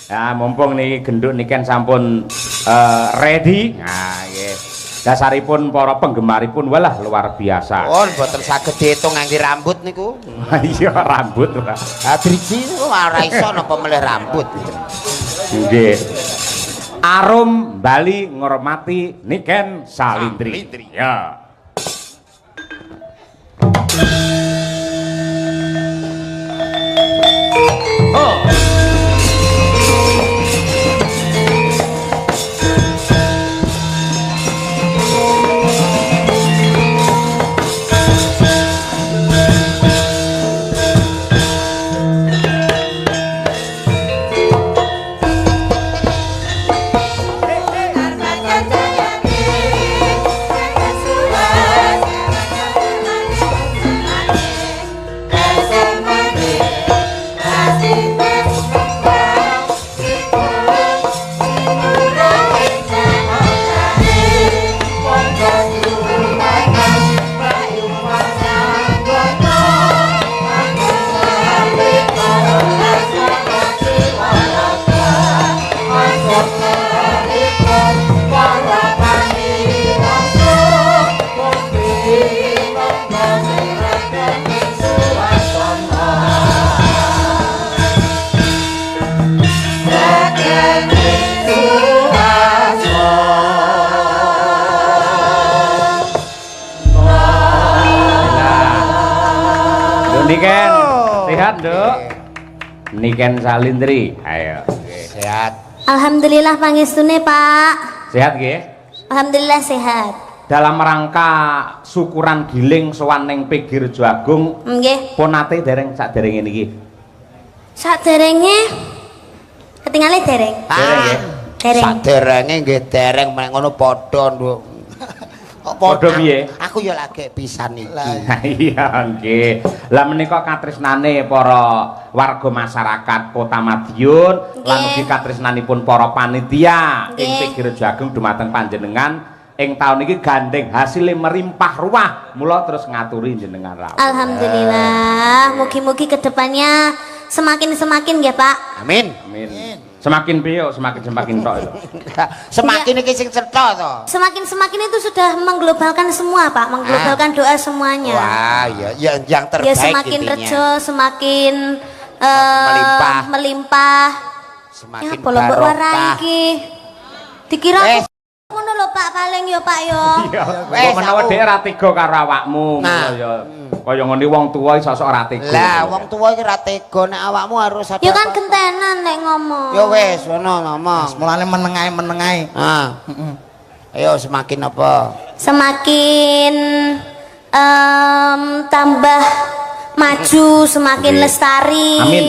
Ya mumpung niki genduk niken sampun ready. Nah nggih. Dasaripun para penggemaripun walah luar biasa. Oh, mboten saged diitung ngangge rambut niku. Iya rambut, Pak. Ah driji niku ora iso napa melih rambut. Nggih. Arum Bali ngormati Niken Salindri. Ya. Niken, sehat, Nduk? Niken Salindri. Ayo. Sehat. Alhamdulillah pangestune, Pak. Sehat nggih? Alhamdulillah sehat. Dalam rangka syukuran giling sowan ning Pegir Jagung, Nggih. pun nate dereng saderenge niki. Saderenge ketinggalan dereng. Dereng nggih. Dereng. Saderenge nggih dereng mek ngono padha, Nduk. Padha piye? Aku ya lagi pisan iki. Iya nggih. Lah menika katresnane para warga masyarakat Kota Madiun lan ugi katresnanipun para panitia ing Pegir Jagung dumateng panjenengan ing taun iki gandeng hasilé merimpah ruah. Mula terus ngaturi jenengan rawuh. Alhamdulillah. Mugi-mugi kedepannya semakin ya, Pak. Amin. Amin. Semakin piye semakin tok itu. Semakin iki sing cetha to. Semakin itu sudah mengglobalkan semua, Pak. Mengglobalkan doa semuanya. Wah, ya yang terbaik Ya semakin intinya. rejo, semakin melimpah. Semakin Ya bolong mbok warai barokah. iki. Dikira Eh. ngono lho, Pak, paling ya, Pak ya. Iya. Wes, Kok menawa aku. dhek ra tega karo awakmu Nah. ngono ya. Kaya ngene wong tuwa iso sok ra tega. Lah, wong tuwa iki ra tega nek awakmu harus ada. Ya kan apa-apa. gentenan nek ngomong. Ya wis, ngono ngomong. Mulane menengae. Ah. Ayo semakin apa? Semakin tambah maju, semakin Nggih. lestari. Amin.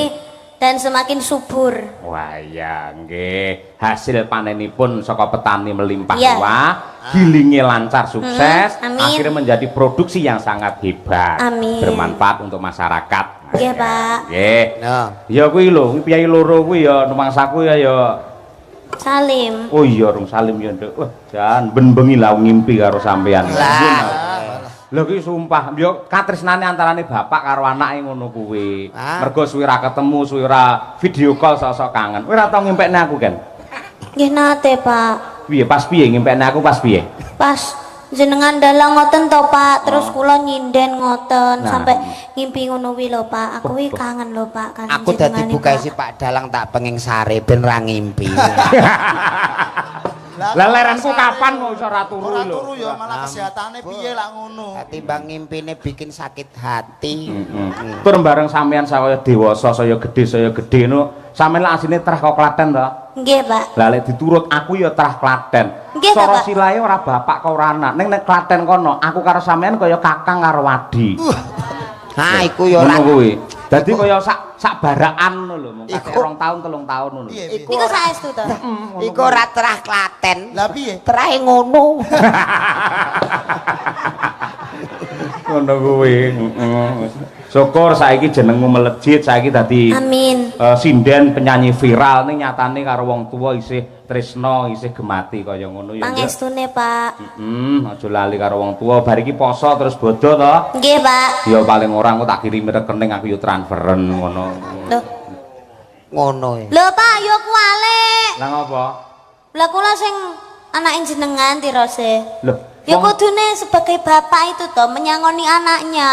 Dan semakin subur. Wah ya nggih, hasil panenipun saka petani melimpah Iya. ruah, gilinge lancar sukses, amin. akhirnya menjadi produksi yang sangat hebat, Amin. bermanfaat untuk masyarakat. Nggih, Pak. Nggih. Nah. Ya kuwi lho, piyai loro kuwi ya numangsaku ya Salim. oh iya rung salim ya Nduk. Wah, jan ben bengi lah ngimpi karo sampean. Lho ki sumpah, yo katresnane antarane bapak karo anake ngono kuwi. Ah. Mergo suwi ra ketemu, suwi ra video call sok-sok kangen. Kowe ra tau ngempekne aku kan? Nggih nate, Pak. Piye pas piye ngempekne aku pas piye? Pas jenengan dalang ngoten to, Pak. Terus kula nyinden ngoten Nah. sampai ngimpi ngono wi lho, Pak. Aku wi kangen lho, Pak, kalian Aku dadi jenengane, buka Pak. si Pak Dalang tak penging sare ben ra ngimpi. Lah leranku kapan kok iso ora turu Ora lho. turu ya malah kesehatane piye lak ngono. Timbang ngimpine bikin sakit hati. Tur bareng sampean saya dewasa, saya gedhe no. Sampeyan lak asline trah kok Klaten to. Nggih, Pak. Lah lek diturut aku ya trah Klaten. Nggih, Cara Bapak. silahe ora bapak kok ora anak. Ning nek Klaten kono, aku karo sampean kaya kakang karo wadi. Ha iku ya ora. Ngono kuwi. Dadi kaya sak barakan ngono lho, mung Iku- 2 tahun 3 tahun ngono. Piye? Iku Iku saestu to. Iku ora terah Klaten. Lah piye? Terahe ngono. Ngono kuwi. Syukur saiki jenengmu melejit, saiki dadi Amin. sinden penyanyi viral ning nyatane karo wong tuwa isih tresna, isih gemati kaya ngono ya. Nduk. Pangestune, Pak. Aja lali karo wong tuwa. Bar iki poso terus bodho to. Nggih, Pak. Ya paling ora aku tak kirimi rekening aku yo transferen ngono. Loh. Ngono ya. Lho, Pak, yo kuali Lah ngopo? Lah kula sing anake jenengan tirose. Loh, Ya wong- kudune sebagai bapak itu toh menyangoni anaknya.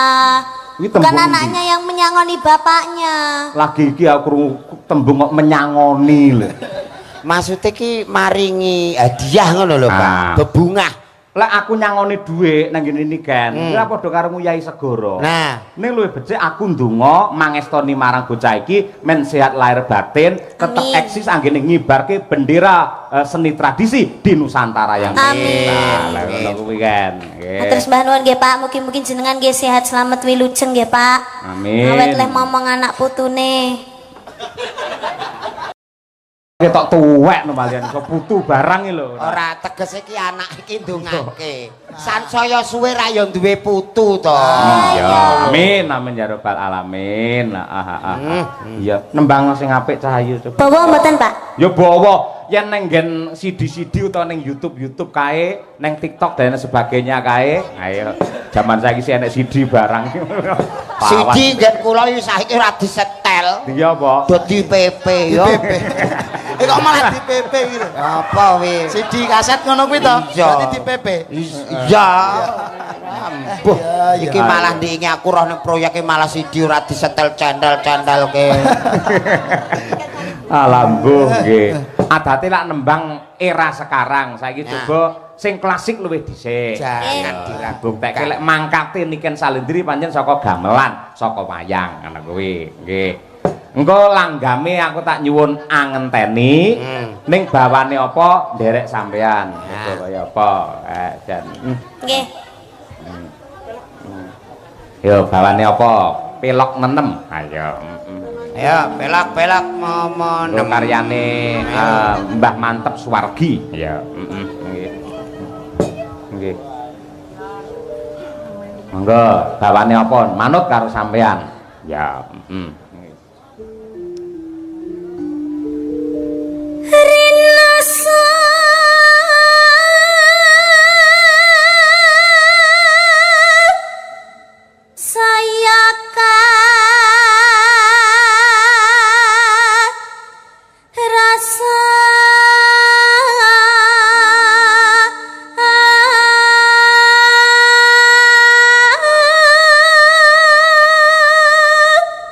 Iki Bukan tembung anaknya yang menyangoni bapaknya. Lagi iki aku krungu tembung kok menyangoni lho. Maksudnya ki maringi hadiah ngono lho, Pak. Bebungah. Lah aku nyangoni dhuwit nang ngene iki kan. Kuwi padha karo Yai Segara. Nah, ning luwih becik aku ndonga mangestoni marang bocah iki men sehat lahir batin, tetep Amin. eksis anggene ngibarke bendera seni tradisi di Nusantara yang Amin. Nah, lah ngono kuwi kan. Nggih. Terus mbah nuwun nggih Pak, mugi-mugi jenengan nggih sehat selamat wilujeng nggih Pak. Amin. Awet leh momong anak putune. Ketok tuwek no malian kok putu barang iki lho. ora tegese ki anak iki ndongake. Sansaya suwe ra ya duwe putu to. Iya, amin amin ya rabbal alamin. Iya, nembang sing apik Cahayu coba. Bawa mboten Pak? Ya bawa yen neng nggen CD-CD utawa neng YouTube kae, neng TikTok dan sebagainya kae. Ayo, zaman saiki sih enek CD barang. Sidi ngen kula iki saiki ora disetel. Iya apa? Dadi PP yo. Kok malah di PP gitu. Apa wi? CD kaset ngono kuwi to. Iya. Berarti di PP. Iya. Ambuh, iki malah ndingi aku roh ning proyeke malah CD ora disetel candal-candal ke. Alambuh nggih. Adate lak nembang era sekarang. Saiki coba sing klasik luwih dhisik. Jangan Buktekke lek mangkate Niken Salendri pancen saka gamelan, saka wayang ngono kuwi. Nggih. Engko langgame aku tak nyuwun angenteni ning bawane apa nderek sampean. Kaya apa? Dan Nggih. yo bawane apa? Pelok nenem. Ayo. Ya, pelak-pelak momon. Lho karyane Mbah Mantep Suwargi. Ya, nggih. Nggih. Monggo, bawane apa? Manut karo sampean. Ya, Rinasa saya rasa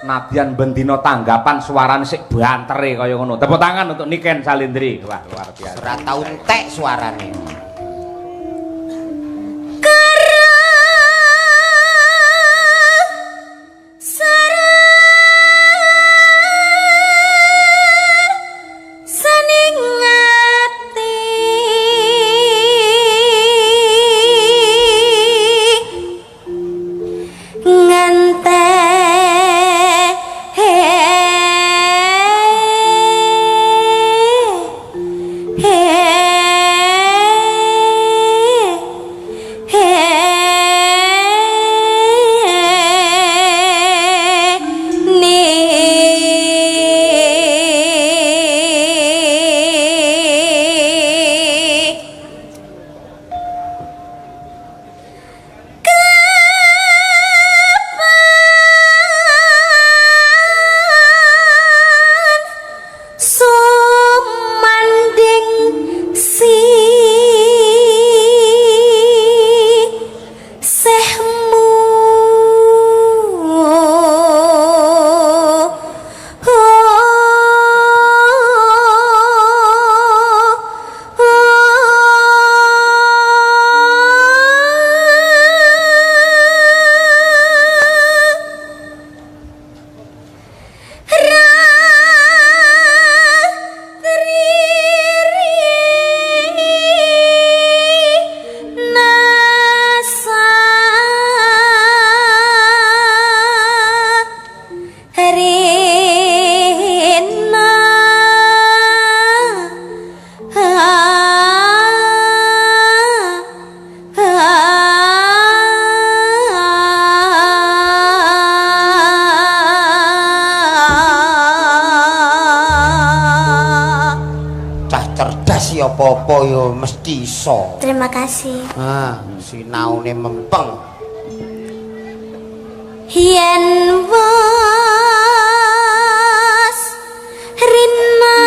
nadyan bendina tanggapan suarane sik bantere kaya ngono. Tepuk tangan untuk Niken Salendri. Wah, luar biasa. Ora tau entek suarane. Apa-apa ya mesti iso. Terima kasih. Sinaune mempeng. Yen was rina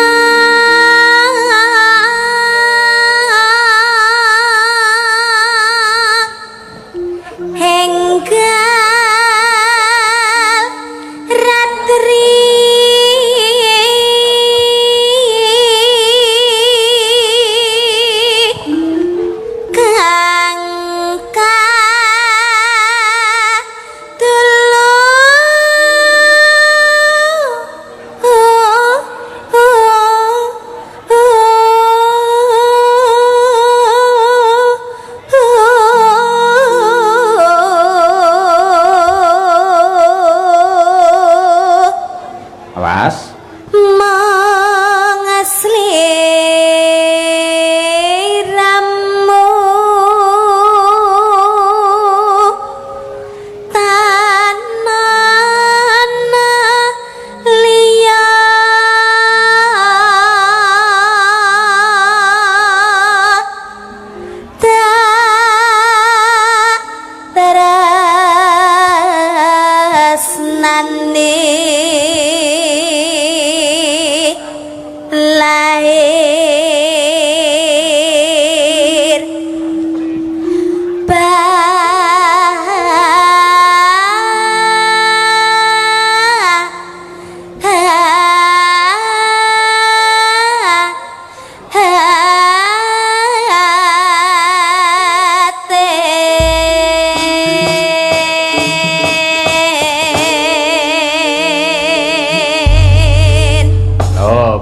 lahir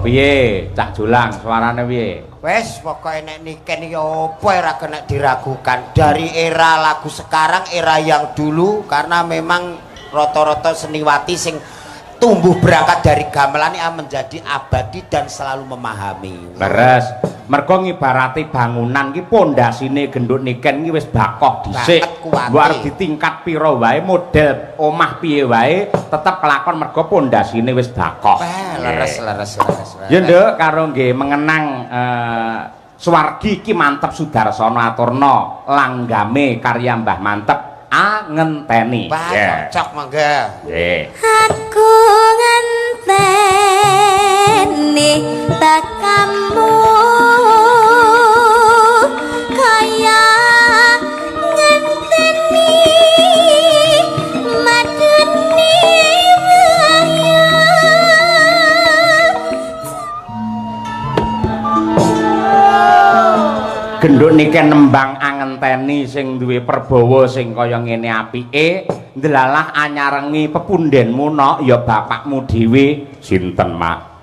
piye Cak Julang suarane piye Wes pokoknya nek Niken iki apa ora kena diragukan dari era lagu sekarang era yang dulu karena memang rata-rata seniwati sing tumbuh berangkat dari gamelan ini menjadi abadi dan selalu memahami. leres mergo ngibarati bangunan ki pondasine gendut Niken ki wis bakoh dhisik mbok arep ditingkat pira wae model omah piye wae tetep kelakon mergo pondasine wis bakoh. Leres. Ya nduk karo nggih mengenang Swargi Ki Mantep Sudarsana aturna langgame karya Mbah Mantep ngenteni. Cocok mangga. Nggih. aku ngenteni tekamu kaya ngenteni madeni Genduk Niken nembang angenteni sing duwe perbawa sing kaya ngene apike ndelalah anyarengi pepundhenmu nok ya bapakmu dhewe sinten Mak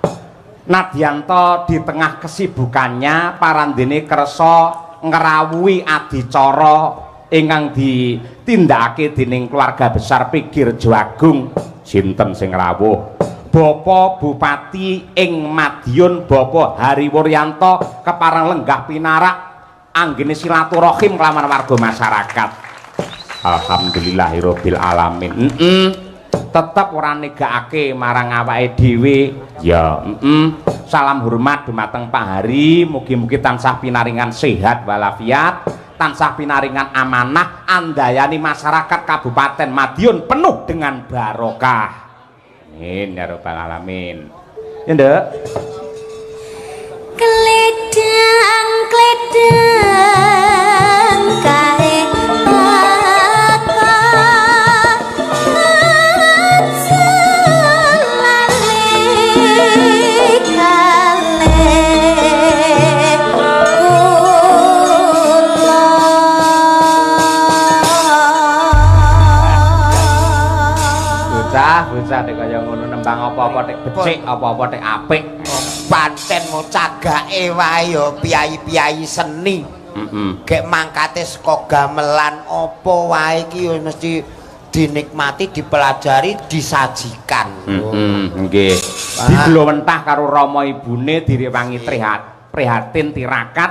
Nadyanto di tengah kesibukannya parandene kersa ngrawuhi adicara ingkang ditindakake dening keluarga besar Pigirjo Agung sinten sing rawuh Bapak Bupati ing Madiun Bapak Hariwuryanto kepareng lenggah pinarak anggene silaturahim kelawan warga masyarakat. Alhamdulillahirabbil alamin. Tetep ora negakake marang awake dhewe. Ya, salam hormat dumateng Pak Hari, mugi-mugi tansah pinaringan sehat walafiat, tansah pinaringan amanah andayani masyarakat Kabupaten Madiun penuh dengan barokah. Amin ya rabbal alamin. Ya, Nduk. Kledang kae bocah nek kaya ngono nembang apa-apa tek becik apa-apa tek apik pancen mau cagake wae ya piyai-piyai seni. Gek mangkate saka gamelan apa wae iki ya mesti dinikmati, dipelajari, disajikan. Nggih. Dibluwentah karo rama ibune direwangi prihatin tirakat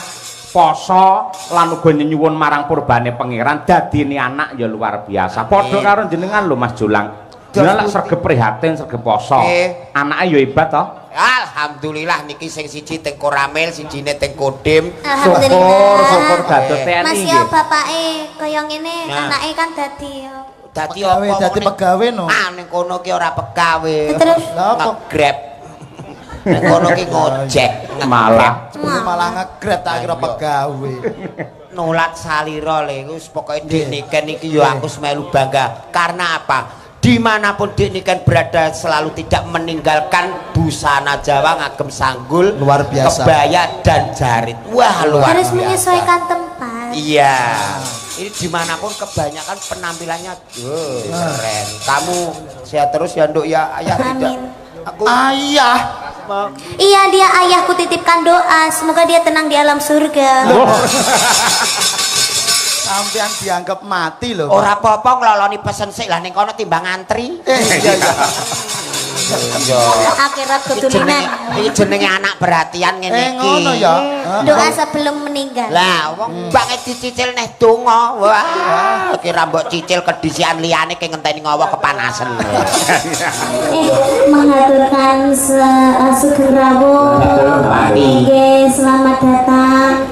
poso lan uga nyuwun marang purbane pangeran dadine anak ya luar biasa. Padha karo jenengan lho Mas Julang. Jenengan lak sregep prihatin, sregep poso. Anake ya hebat to. Alhamdulillah niki sing siji teng Koramil, sijine teng Kodim. Syukur dados TNI. Mas yo bapake kaya ngene, anake kan dadi yo. Dadi apa? Dadi pegawe no. Ning kono ki ora pegawe. Terus nge-grab. Ning kono ki ngojek, malah nge-grab tak kira pegawe. Nulat salira le wis pokoke Dik Niken iki yo aku melu bangga. Karena apa? Dimanapun Dik Niken berada selalu tidak meninggalkan busana Jawa ngagem sanggul, luar biasa, kebaya dan jarit. Wah luar harus biasa. menyesuaikan tempat. Iya. Ini dimanapun kebanyakan penampilannya keren. Kamu sehat terus ya Nduk ya ayah. Amin. Aku ayah. Iya dia ayahku titipkan doa semoga dia tenang di alam surga. Sampean dianggap mati loh. Ora apa-apa ngloloni pesen sik lah ning kono timbang antri. Iya. Akhirat keturunan. Iki jenenge anak perhatian ngene iki. Ngono ya. Doa sebelum meninggal. Lah wong banget dicicil neh donga. Wah, kira mbok cicil kedisian liyane ke ngenteni ngowo kepanasan. Mengaturkan Sugeng Rawuh. Nggih, selamat datang.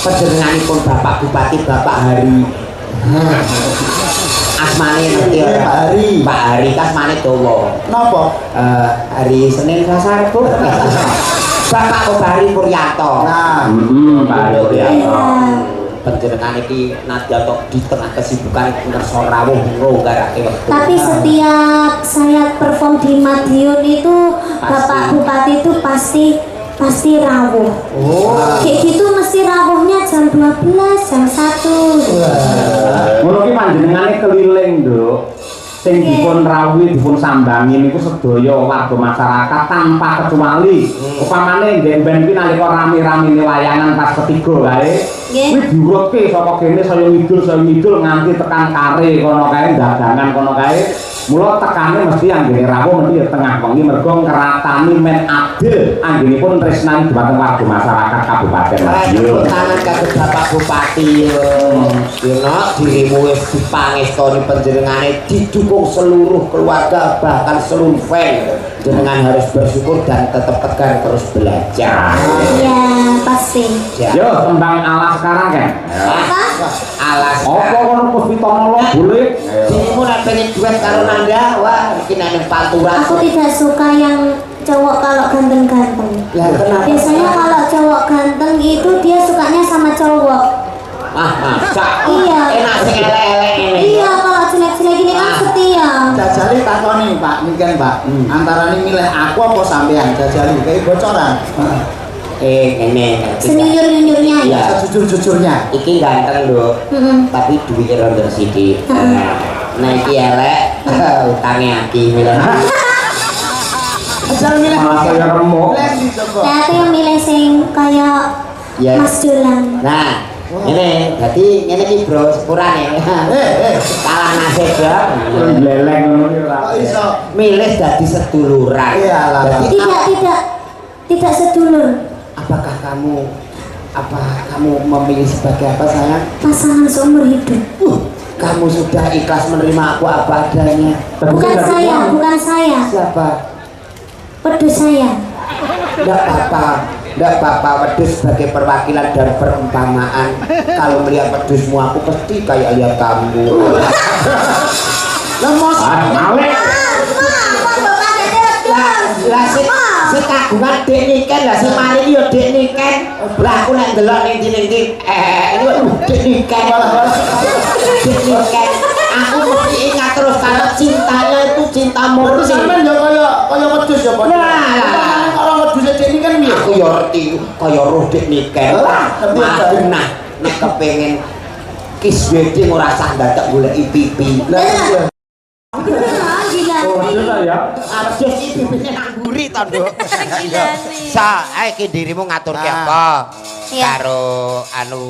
Panjenenganipun Bapak Bupati Bapak Hari. Asmane ngerti ora? Pak Hari. Pak Hari kasmane dawa. Napa? Hari Senin Selasa Rabu. Bapak Kobari Puryanto. Nah, Pak Puryanto. Panjenengan iki nadya tok di tengah kesibukan ngerso rawuh nggarake wektu. Tapi setiap saya perform di Madiun itu Bapak Bupati itu pasti rawuh. Kayak gitu mesti rawuhnya jam 12, jam 1. Ngono ki panjenengane keliling, Nduk. Sing dipun rawuhi dipun sambangi niku sedaya warga masyarakat tanpa kecuali. Upamane ndek-ndek iki nalika rame-ramene wayangan pas ketiga kae, kuwi diurutke saka kene saya ngidul nganti tekan kare kono kae dagangan kono kae. Mula tekane mesti anggene rawuh mesti ya tengah wengi mergo ngratani men adil anggenipun tresnani dhumateng warga masyarakat Kabupaten Madiun. Tangan kagem Bapak Bupati Dino dirimu wis dipangestoni panjenengane didukung seluruh keluarga bahkan seluruh fan. Jenengan harus bersyukur dan tetap tegar terus belajar. Iya, pasti. Yo tembang alas sekarang kan. Apa? Alas. Apa kono Puspitono boleh? Dirimu nek pengen duet karo Nanda, wah iki nek panturan. Aku tidak suka yang cowok kalau ganteng-ganteng. Ya kenapa? Biasanya kalau cowok ganteng itu dia sukanya sama cowok. Cak. Iya. Enak sing elek-elek ini. Iya, kalau jelek-jelek gini kan setia. jajali takoni Pak, niken Pak. Antara ini milih aku apa sampean jajali kayak bocoran. Ini Senyur-nyurnya ya. Ya. Sejujur-jujurnya. Iki ganteng lho, tapi duitnya rontok sithik. Nah iki elek, utangnya aki milih. Jajal milih. Malah saya remuk. Milih di coba. Saya tuh yang milih sing kayak Ya. Mas Dolan. Nah, ini jadi ini ki bro sepurane. Kalah nasib dong. Leleng ngono ki ora. Kok iso? Milih dadi seduluran. Iyalah. Jadi Tidak sedulur. apakah kamu memilih sebagai apa sayang? Pasangan seumur hidup. Kamu sudah ikhlas menerima aku apa adanya. Bukan saya. Siapa? Pedus saya. Enggak apa-apa, wedus sebagai perwakilan dan perumpamaan. Kalau melihat wedusmu aku pasti kayak lihat kamu. Lemos. Malik. Lah sing kagungan dek niken lah sing mari yo dek niken. Lah aku nek ndelok ning ndi ini dek niken. Dek niken. Aku mesti ingat terus kalau cintanya itu cinta murni. Sampeyan ya kaya wedhus ya, Pak. Nah. Orang wedhus dek ini kan piye? Aku yo ngerti kaya roh dek niken. Nah, nek kepengin kiss wedding ora sah dadak goleki pipi. Lah iya. Oh, ya. Arjus iki pipine nang mburi to, Nduk. Sa, ae iki dirimu ngaturke apa? Iya. Karo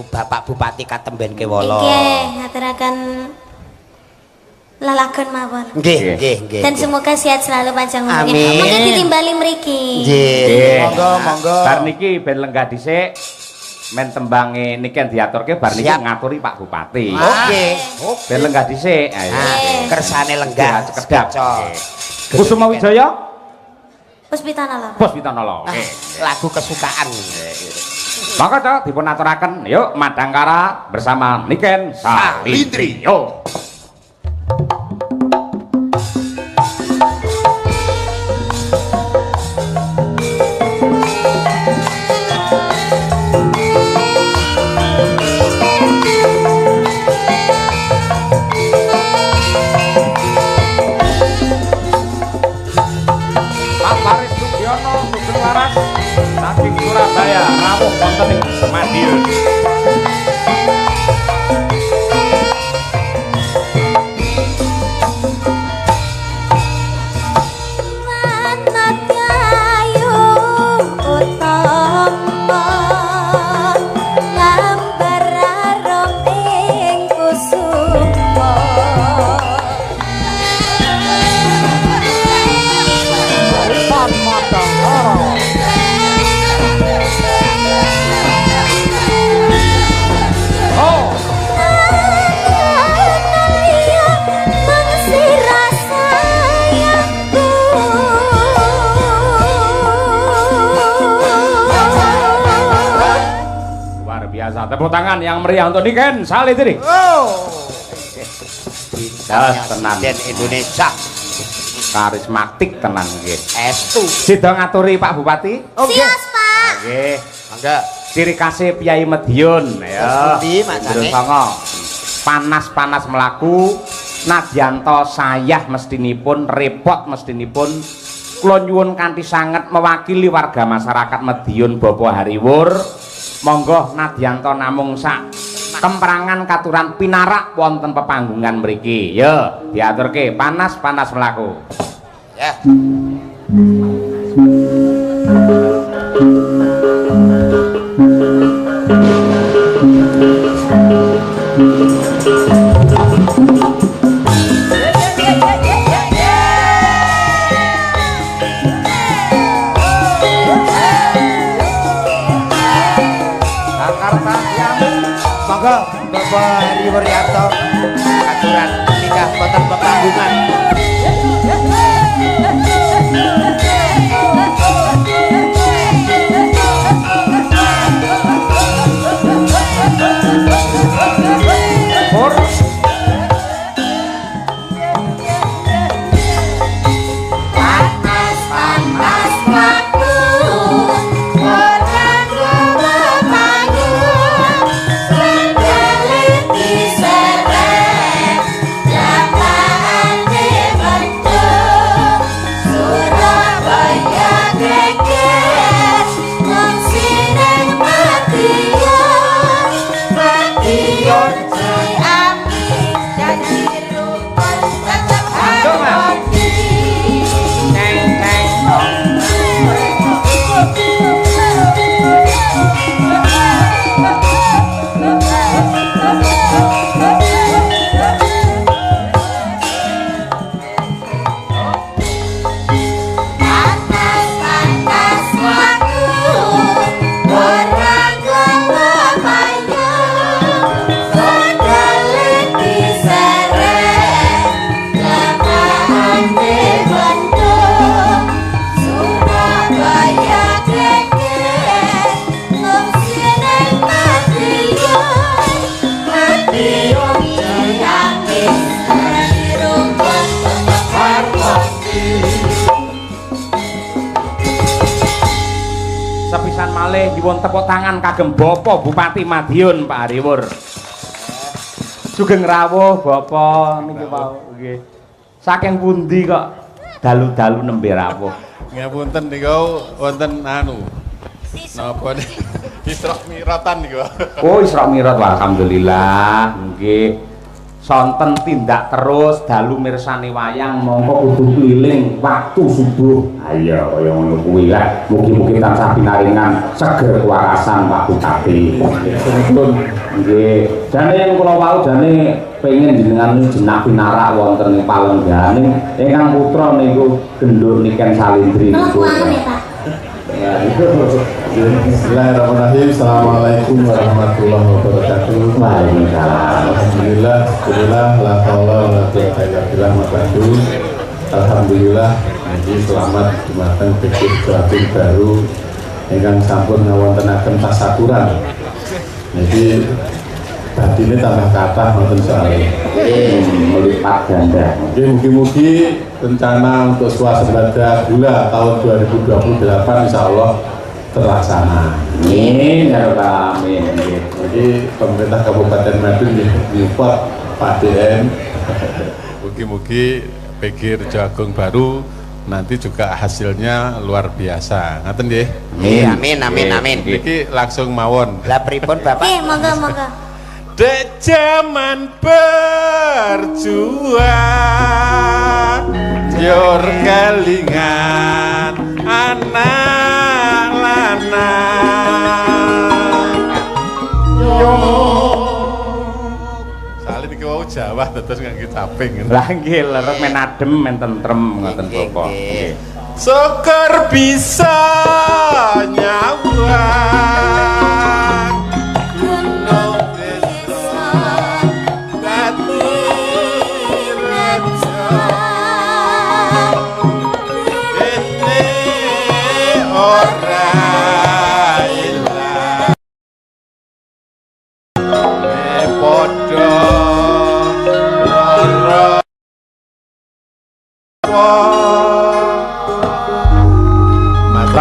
Bapak Bupati Katemben Kewala. Nggih, ngaturaken lalagon mawon. Nggih. Dan semoga sehat selalu panjang umurnya. Amin. Mungkin ditimbali mriki. Nggih. Monggo. Bar niki ben lenggah dhisik men tembange niki diaturke bar niki Siap. ngaturi Pak Bupati. Oke. Ben lenggah dhisik. Ayo. Nah, kersane lenggah Cekedap. cocok. Kusuma Wijaya, Puspitana lho. Puspitono. Oke. Lagu kesukaan. Maka Cok dipun aturaken yuk Madangkara bersama Niken Salintri. Yo. Pak Faris Sugiono Sugeng Laras saking Surabaya rawuh wonten ing Madiun. Luar biasa, tepuk tangan yang meriah untuk Niken Salintri. tenan. Presiden Indonesia. Karismatik tenan nggih. Estu. Sida ngaturi Pak Bupati. Sias, Pak. Nggih. Mangga. Ciri khasnya Piyai Madiun ya. Pundi macane? Panas-panas melaku, nadyanto sayah mestinipun, repot mestinipun. Kula nyuwun kanthi sanget mewakili warga masyarakat Madiun Bapa Hariwur. Monggo nadyanto namung sak temperangan katuran pinarak wonten pepanggungan mriki. Ya, diaturke panas-panas melaku. Ya. Jakarta yang monggo Bapak Heri Wuryanto aturan nikah boten pepanggungan. Sepisan malih nyuwun tepuk tangan kagem Bapak Bupati Madiun Pak Hariwur. Sugeng rawuh Bapak niki wau nggih. Saking pundi kok dalu-dalu nembe rawuh? Ngapunten niku wonten anu. Napa Isra Miratan niku. Oh, Isra Mi'raj alhamdulillah nggih. Sonten tindak terus dalu mirsani wayang mongko kudu keliling waktu subuh. Ayo kaya ngono kuwi lah. Mugi-mugi tansah pinaringan seger kewarasan Pak Bupati. Nggih. Jane yen kula wau jane pengen jenengan jenak pinarak wonten ing Palengganing ingkang putra niku Gendur Niken Salindri niku. Bismillahirrahmanirrahim. Assalamualaikum warahmatullahi wabarakatuh. Waalaikumsalam. Alhamdulillah, alhamdulillah, la haula wala quwwata illa billah. Alhamdulillah, ini selamat dumateng Pikir Jatim baru ingkang sampun ngawontenaken tasyakuran. Jadi ini tambah kata wonten soalnya. Melipat ganda. Oke, mugi-mugi rencana untuk swasembada gula tahun 2028 insya Allah terlaksana. Amin ya rabbal alamin. Jadi pemerintah Kabupaten Madiun Newport Pak DM mugi-mugi PG Jagung baru nanti juga hasilnya luar biasa. Ngaten nggih. Amin amin amin. Iki langsung mawon. Lah pripun Bapak? Monggo. Dek zaman berjuang yor kelingan anak lanang yo salin iki wau Jawa terus ngangge caping Lah nggih lerep men adem men tentrem ngoten Bapak. Nggih. syukur bisa nyawang gunung desa dadi reja ini ora ilang padha lara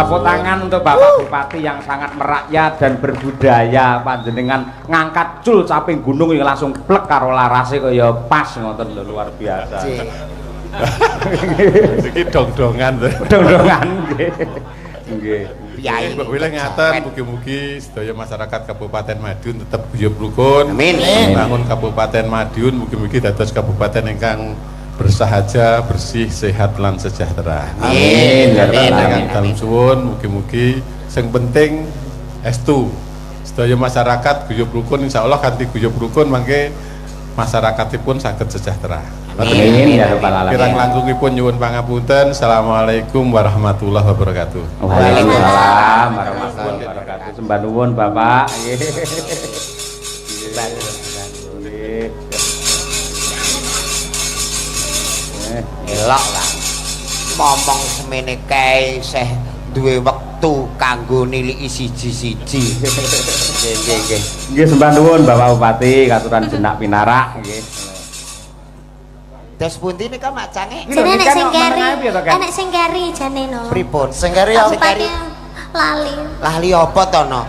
tepuk tangan untuk Bapak Bupati yang sangat merakyat dan berbudaya. Panjenengan ngangkat cul caping gunung yang langsung plek karo larase kaya pas ngoten lho, luar biasa. Iki dong-dongan to. Dong-dongan nggih. Nggih. Piye Wilih ngaten mugi-mugi sedaya masyarakat Kabupaten Madiun tetap guyub rukun. Amin. Bangun Kabupaten Madiun mugi-mugi dados kabupaten ingkang bersahaja, bersih, sehat lan sejahtera. Amin. Dengan dalem suwun mugi-mugi sing penting estu sedaya masyarakat guyub rukun, insyaallah kanthi guyub rukun mangke masyarakatipun saged sejahtera. Amin ya rabbal alamin. Kirang langgungipun nyuwun pangapunten. Assalamualaikum warahmatullahi wabarakatuh. Waalaikumsalam warahmatullahi wabarakatuh. Sembah nuwun Bapak. Nggih. Elok lah. Momong semene kae seh duwe wektu kanggo niliki siji-siji. Nggih. Nggih sembah nuwun Bapak Bupati katuran jenak pinarak nggih. Terus pundi nika macange? Jane nek sing keri, enek sing keri jane no. Pripun? Sing keri apa? Bupati lali. Lali apa to no?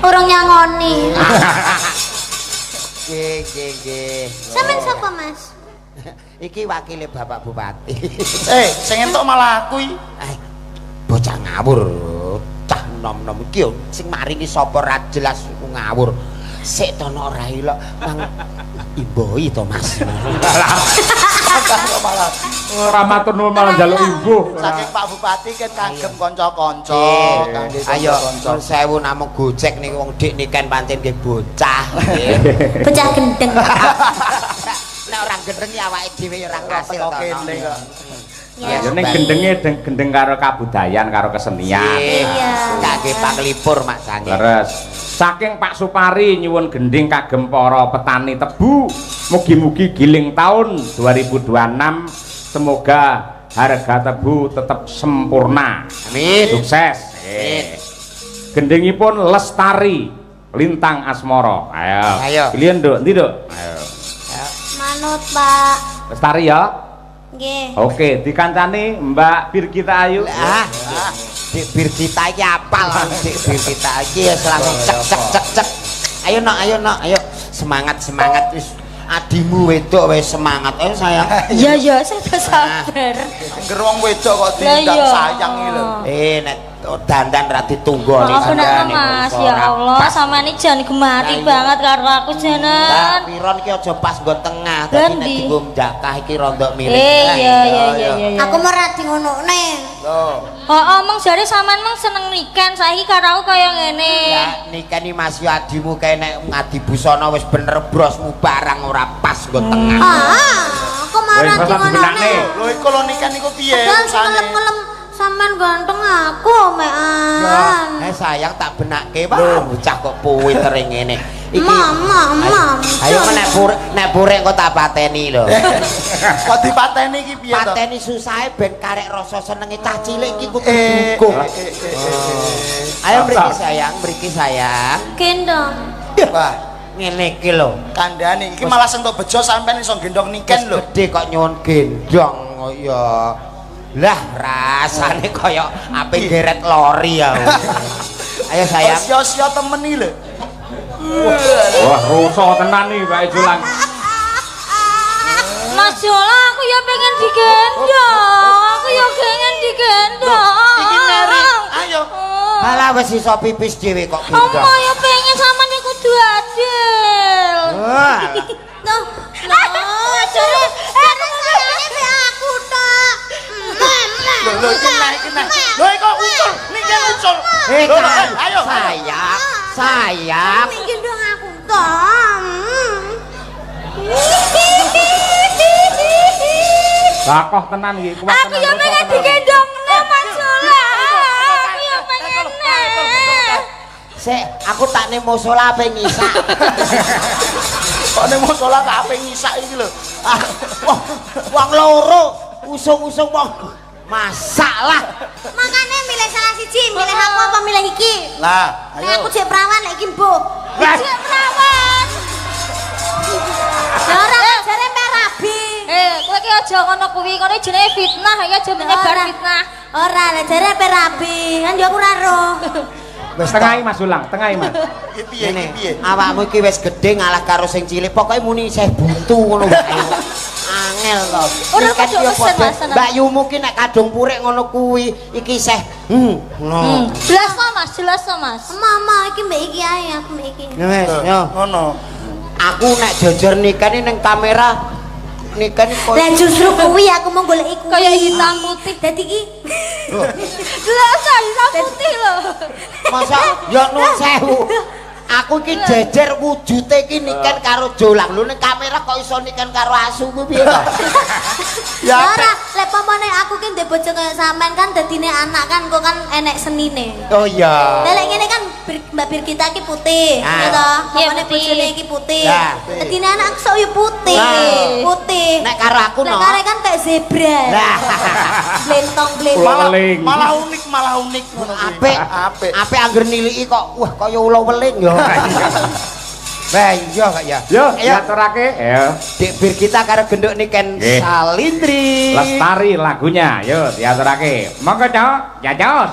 Urung nyangoni. Nggih. Sampeyan sapa, Mas? Iki wakile Bapak Bupati. Sing entuk malah aku iki. Bocah ngawur. Cah nom-nom iki yo sing maringi sapa ra jelas ngawur. Sik to no ora ilok mang imboi to Mas. Malah Ora matur nuwun malah njaluk imbuh. saking Pak Bupati kan kagem kanca-kanca, kangge Ayo kanca-kanca. nun sewu namung Gojek niku wong dik niken pancen nggih bocah. Bocah gendeng. Nek ora gendeng ya awake dhewe ya ora kasil to. kene kok. Ya. Ya ning gendenge gendeng karo kabudayan karo kesenian. Iya. Kangge panglipur Mak Sange. Leres. Saking Pak Supari nyuwun gending kagem para petani tebu, mugi-mugi giling tahun 2026 semoga harga tebu tetap sempurna. Amin. Sukses. Gendingipun lestari lintang asmara. Ayo. Pilihan Nduk, ndi Nduk? Ayo. Manut, Pak. Lestari ya. Nggih. Oke, dikancani Mbak Birgita Ayu. Dik Birgita iki apal Dik Birgita iki wis langsung cek. Ayo nok, semangat wis. Adimu wedok wis semangat. Ayo sayang. Iya, saya sabar. Ngger wong wedok kok diundang sayang iki lho. Nek dandan ra ditunggoni Maaf nak sandane. Mas, ya Allah, sama ini jangan gemari banget karo aku janan. Piron iki aja pas nggo tengah, dadi nek dienggo ndakah iki rondok miring. Iya. Aku mau radi ngonokne. Loh. Jare sampean mang seneng niken, saiki karo aku kaya ngene. Ya nikeni Mas yo adimu kae nek ngadi busana wis bener brosmu barang ora pas nggo tengah. Aku mau radi ngonokne. Lho iku lho nikan niku piye Dan usane? ngelem-ngelem sampean ganteng aku, mean. Sayang tak benakke, wah bocah kok puwiter ngene. Iki. Mam. Ayo nek burek kok tak pateni lho. Kok dipateni iki piye to? Pateni susahe ben karek rasa senenge cah cilik iki kudu dukung. Ayo mriki sayang. Gendong. Wah, Ngene iki lho. kandhane iki malah sentuh bejo sampean iso gendong niken lho. Gede kok nyuwun gendong ya. Lah rasane kaya ape geret lori ya. Ayo sayang. Sia-sia temen iki lho. Wah, rusa tenan nih Pak Julang. Mas Jola, aku ya pengen digendong. Aku ya pengen digendong. Iki Mary, ayo. Halah wis iso pipis dhewe kok Aku gendong. ya pengen sama nih kudu adil. Wah. Tuh, jare sayangnya be aku tak. Lho iki naik. Lho iku ucul, niken ucul. Lho, ayo. Sayang. Gendong aku tak. Lakoh tenan iki kuat Aku ya pengen digendong Mas Jola. Aku ya pengen. Sik, aku tak ning musala ape ngisak. Kok ning musala tak ape ngisak iki lho. Wong loro usung-usung wong masalah. Makanya milih salah siji, milih aku apa milih iki? Lah, Nek aku ayo. jek perawan lek iki mbok. Jek perawan. Ora jare merabi. Kowe ki aja ngono kuwi, ngono jenenge fitnah ya, aja menyebar fitnah. Ora, lah jare ape rabi, kan yo aku ora roh. Wis tengahi Mas Ulang, tengahi Mas. Piye piye? Awakmu iki wis gedhe ngalah karo sing cilik, pokoke muni isih buntu ngono wae. Angel to. Ora kok pesen Mas. Mbak Yumu ki nek kadung purik ngono kuwi, iki isih ngono. Jelas no Mas. Mama iki mbek iki ae, aku mbek iki. Wis, yo. Ngono. Aku nek jujur nikah ini neng kamera nikah ini kok Lah justru kuwi aku mau golek iku. Kayak hitam putih. Dadi iki. Jelas hitam putih loh. masa ya nuwun sewu. Aku ki jejer wujude ki nikah karo jolang. Lho ning kamera kok iso nikah karo asu ku piye to? Ya ora, lek pamane aku ki ndek bojo kaya sampean kan dadine anak kan kok kan enek senine. Oh iya. Lah lek ngene kan Mbak Birgita ki putih, ya toh. Pamane bojone iki putih. Dadine anak sok yo putih. Putih. Nek karo aku no. Nek kare kan kayak zebra. Lah. Blentong-blentong. Malah unik ngono kuwi. Apik anggere niliki kok wah kaya ula weling ya. Lah iya kak ya. Yo, diaturake. Yo. Dik Birgita karo genduk niken Salindri. Lestari lagunya. Yo, diaturake. Monggo, Cok. Ya, Jos.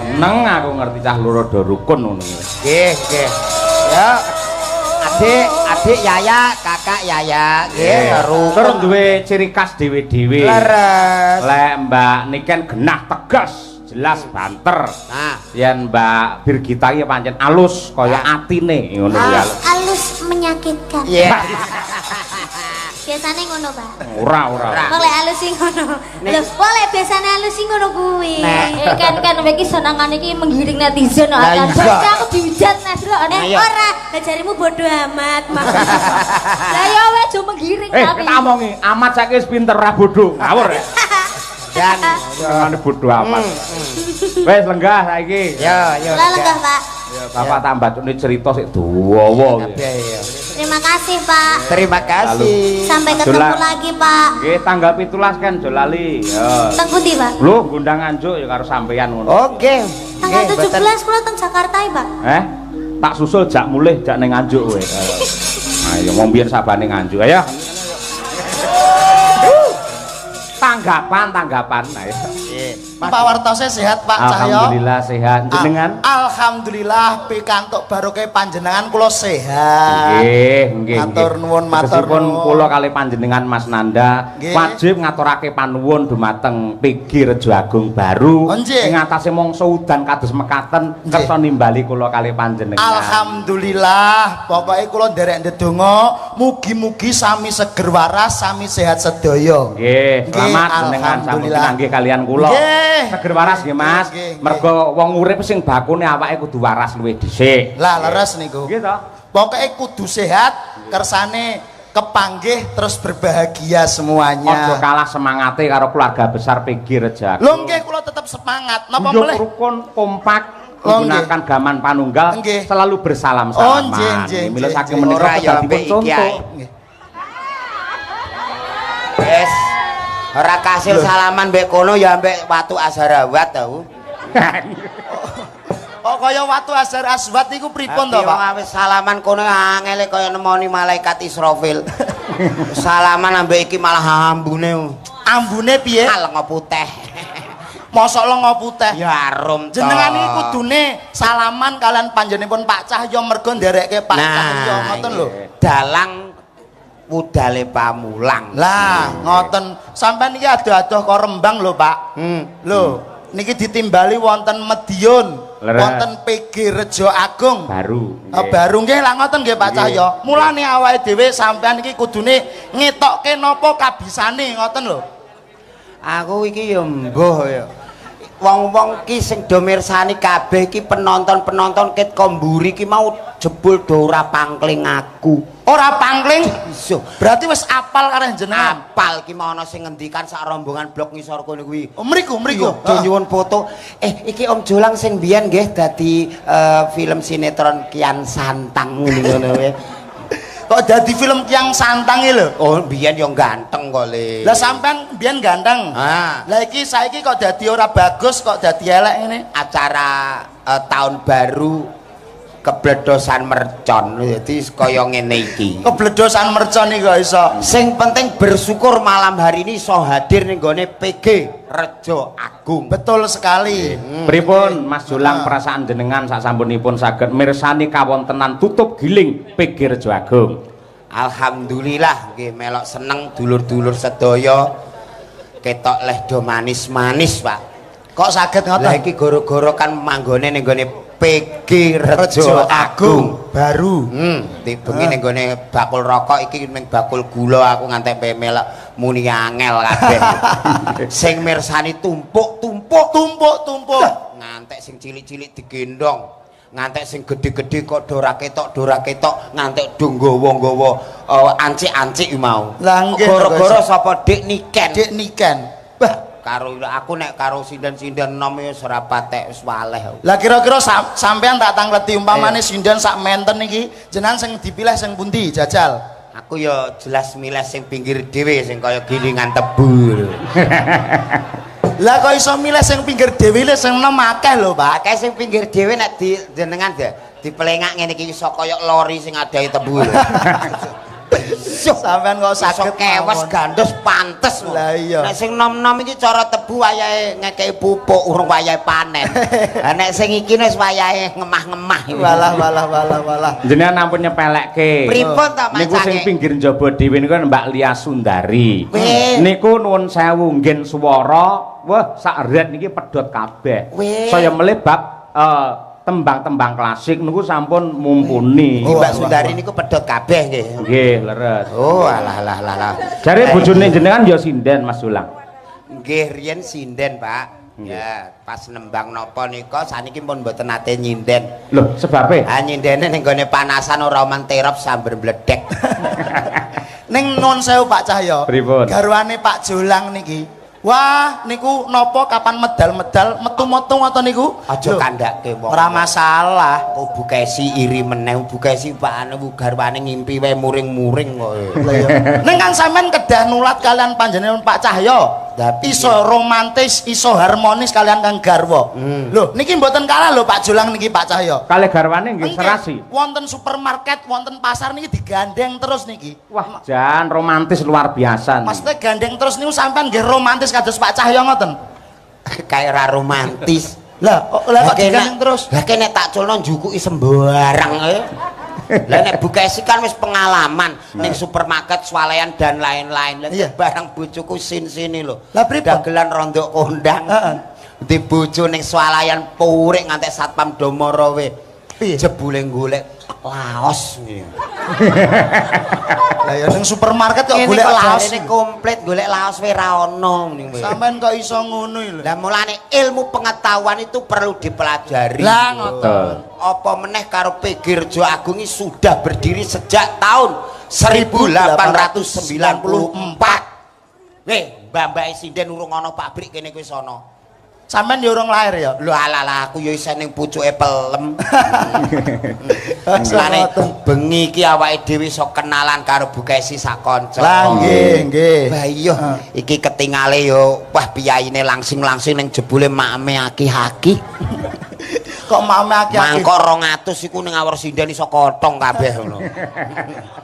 Seneng aku ngerti cah loro do rukun ngono. Nggih, nggih. Ya. Adik Yaya, kakak Yaya, nggih, Terus duwe ciri khas dhewe-dhewe. Leres. Lek Mbak Niken genah tegas, jelas banter. Nah, Yen Mbak Birgita iki pancen alus kaya atine ngono kuwi. Halus menyakitkan. iya. Biasane ngono, Pak. Ora. Kok lek halus sing ngono. Lho, kok lek biasane halus sing ngono kuwi. Kan iki senengan iki menggiring netizen kok. Lah Kan iya. aku diujat Mas lho. Ora, lah jarimu bodo amat, Mas. Lah ya wis aja menggiring tapi. Tak omongi, amat saiki wis pinter ra bodho. Ngawur ya. Dan Ngene bodho amat. Wis lenggah saiki. yo Lah lenggah, Pak. Ya Bapak tambah cerita sik dawa. iya. Terima kasih, Pak. Terima kasih. Sampai ketemu Dolan. lagi, Pak. Nggih tanggal 17 kan aja lali. Ya. Teng pundi, Pak? Lho ngundang anjuk ya karo sampean ngono. Oke. Tanggal 17 kula teng Jakarta, Pak. Tak susul jak mulih jak ning Nganjuk kowe. Ayo mau mbiyen sabane Nganjuk ayo. Tanggapan. Ayo. Pak Wartose sehat Pak Cahyo. Alhamdulillah sehat. Jenengan? Alhamdulillah pikantuk barokah panjenengan kula sehat. Nggih. Matur nuwun, matur Meskipun nuwun. kula kali panjenengan Mas Nanda Nggih. wajib ngaturake panuwun dumateng PG Rejo Agung Baru Oh, nggih. ing atase mangsa udan kados mekaten Nggih. kersa nimbali kula kali panjenengan. Alhamdulillah, pokoknya kula nderek ndedonga, mugi-mugi sami seger waras, sami sehat sedaya. Nggih, selamat Nggih, jenengan sampun alhamdulillah. pinanggih kalian kula. Nggih. Seger waras nggih Mas. Nggih, nggih. Mergo wong urip sing bakune awake kudu waras luwih dhisik. Lah leres niku. Nggih to? Pokoknya kudu sehat, kersane kepanggih terus berbahagia Aja semuanya. kalah semangate karo keluarga besar PG Rejo Agung. Lho nggih kula tetep semangat. Napa Njuk boleh? rukun kompak Oh, menggunakan gaman panunggal Nggih. selalu Oh, bersalam-salaman. nggih. Mila saking Nggih. menika Ora ya kedadipun mbek iki contoh. ae. Wes. Ora kasil salaman mbek kono ya mbek watu Azharawat tau. Oh kaya watu Azhar Aswad niku pripun to, Pak? Wis salaman kono angele kaya nemoni malaikat Israfil. Salaman ambek iki malah ambune. Ambune piye? Lenga putih. Mosok lenga putih. Ya arum to. Jenengan iki kudune salaman kalian panjenenganipun Pak Cahyo mergo nderekke Pak Cahyo ngoten lho. Dalang budale pamulang. Lah, ngoten. Sampeyan iki ado-ado kok Rembang lho, Pak. Lho, niki ditimbali wonten Madiun, Leres. wonten PG Rejo Agung. Baru. Baru nggih lah ngoten nggih Pak Nggih. Cahya. Mulane awake dhewe sampean iki kudune ngetokke napa kabisane ngoten lho. Aku iki ya mbuh ya. Wong-wong ki sing do mirsani kabeh iki penonton-penonton ket komburi ki mau jebul do ora pangkling aku. Ora pangling. Iso. Berarti wis apal kareh jenengan. Apal ki mau ana sing ngendikan sak rombongan blok ngisor kono kuwi. Oh, mriku. Do nyuwun foto. Iki Om Jolang sing biyen nggih dadi film sinetron Kian Santang ngono wae. Kok dadi film Kiang Santang iki lho. Oh, biyen yo ganteng kok Le. Lah sampean biyen ganteng. Ah. Lah iki saiki kok dadi ora bagus, kok dadi elek ngene. Acara tahun baru kebledosan mercon. Dadi kaya ngene iki. Kebledosan mercon iki kok iso. Sing penting bersyukur malam hari ini iso hadir ning gone PG Rejo Agung. Betul sekali. Pripun Mas Jolang perasaan jenengan sasampunipun saged mirsani kawontenan tutup giling PG Rejo Agung? Alhamdulillah nggih melok seneng dulur-dulur sedaya ketok leh do manis-manis, Pak. Kok saged Lah ngoten? iki gara-gara kan manggone ning gone PG Rejo Agung. Baru. Dibengi ning gone bakul rokok iki ning bakul gula aku ngantek melok muni angel kabeh. Sing mirsani tumpuk-tumpuk. Ngantek sing cilik-cilik digendong. Ngantek sing gedhe-gedhe kok dora ketok, ngantek do nggawa-nggawa ancik-ancik mau. Lah nggih. Gara-gara sapa Dik Niken. Dik Niken. Bah, Karo aku nek karo sinden-sinden nom ya ora patek wis waleh. lah kira-kira sampean tak tangleti umpamane sinden sak menten iki jenengan sing dipilih sing pundi jajal? Aku ya jelas milih sing pinggir dhewe sing kaya gilingan tebu. Lah kok iso milih sing pinggir dhewe le sing enom akeh lho, Pak. Akeh sing pinggir dhewe nek jenengan dipelengak ngene iki iso kaya lori sing adahi tebu. Sampean kok saged kewes gandos pantes. Lah iya. Nek sing nom-nom iki cara tebu wayahe ngekeki pupuk urung wayahe panen. Lah nek sing iki wis wayahe ngemah-ngemah. Walah. Jenengan ampun nyepelekke. Pripun ta Mas Niku sing Cake? pinggir njaba dhewe niku Mbak Lia Sundari. Weh. Niku nuwun sewu nggen swara, wah sak ret niki pedhot kabeh. Weh. Saya melih bab tembang-tembang klasik niku sampun mumpuni. Iki Mbak Sundari niku pedhot kabeh nggih. Nggih, leres. Oh, alah. Jare bojone jenengan ya sinden Mas Jolang. Nggih riyen sinden, Pak. Ya, pas nembang napa nika saniki pun mboten nate nyinden. Loh, sebabe? Ah nyindene ning gone panasan ora menterop sambar mbledek. Ning nuwun sewu Pak Cahya. Pripun? Garwane Pak Jolang niki. Wah, niku napa kapan medal-medal metu-metu ngoten niku? Aja Lho, kandhake wong. ora masalah. Oh Bu Kesi iri meneh, Bu Kesi Pak anu garwane ngimpi wae muring-muring kok. Lah ya. Ning kan sampean kedah nulat kalian panjenengan Pak Cahya. Tapi Iso romantis, iso harmonis kalian kang garwa. Lho, niki mboten kalah lho Pak Jolang niki Pak Cahya. Kalih garwane nggih Nggih, serasi. wonten supermarket, wonten pasar niki digandeng terus niki. Wah, jan romantis luar biasa. Maksudnya gandeng terus niku sampean nggih romantis kados Pak Cahya ngoten. Kayak ora romantis. Lah kok digandeng terus? Lah nek tak culno njukuki sembarang Lah nek Bu Kesi kan wis pengalaman ning supermarket swalayan dan lain-lain. Lah Iya. barang bojoku sin-sini lho. Lah pripun? Dagelan rondok kondang. Heeh. Di bojo ning swalayan purik ngantek satpam domorowe. Piye? Jebule golek laos. Lah ya ning supermarket kok Ngene golek kok laos. jarene komplit golek laos wae ra ono ning kowe. Sampean kok iso ngono lho. Lah mulane ilmu pengetahuan itu perlu dipelajari. Lah ngoten. Apa meneh karo PG Rejo Agung ini sudah berdiri sejak tahun 1894. Mbak-mbak sinden urung ana pabrik kene kuwi sono. Sampean ya urung lahir ya. Lho alah aku ya isih ning pucuke pelem. Mulane Mulane bengi iki awake dhewe iso kenalan karo Bu Kesi sak kanca. Lah nggih. Lah iya, iki ketingale yo wah piyaine langsing-langsing ning jebule makme aki-aki. Kok mame akeh-akeh. Mangkok 200 iku ning awor sinden iso kotong kabeh ngono.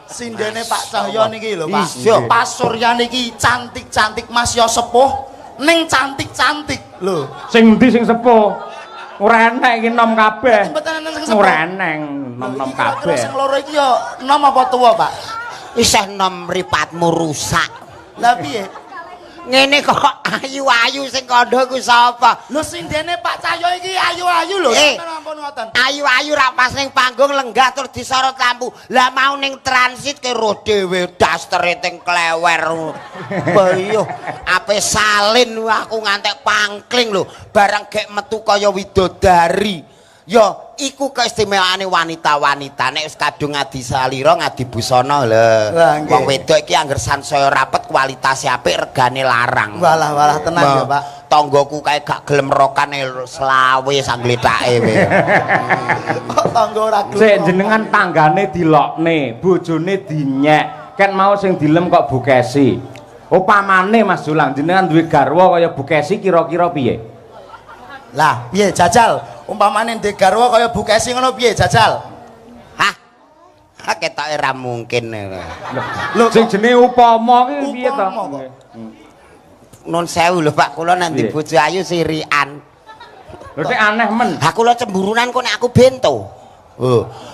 Sindene Pak Cahya niki lho, Pak. Iya. Pak Surya niki cantik-cantik Mas ya sepuh ning cantik-cantik lho. Sing endi sing sepuh? Ora enek iki nom kabeh. Mboten ana sing sepuh. Ora enek nom-nom kabeh. Sing loro iki ya enom apa tuwa, Pak? Isih nom mripatmu rusak. Lah piye? Ngene kok ayu-ayu sing kandha ku sapa? Lho sindene Pak Cahyo iki ayu-ayu lho. Ampun ngoten. Ayu-ayu ra pas ning panggung lenggah terus disorot lampu. Lah mau ning transit ke roh dhewe dastere teng klewer. Bayo ape salin aku ngantek pangkling lho. Barang gek metu kaya widodari. Ya iku keistimewaane wanita-wanita nek wis kadung ngadi salira ngadi busana lho. Wong wedok iki angger sansaya rapet kualitas apik regane larang. Walah tenan ya, Pak. Tanggoku kae gak gelem rokane selawe sak gletake we. Kok tangga ora gelem. Sik jenengan tanggane dilokne, bojone dinyek. Ken mau sing dilem kok bukesi. Upamane Mas Julang jenengan duwe garwa kaya bukesi kira-kira piye? Lah, piye jajal? Umpamane ndek garwa kaya bukesi ngono piye jajal? Hah? Hah ketoke ora mungkin. Lho sing jenenge upama ki piye to? Nun sewu lho Pak, kula nek ndi bojo ayu sirian. Lho sik aneh men. Ha kula cemburunan kok nek aku bento.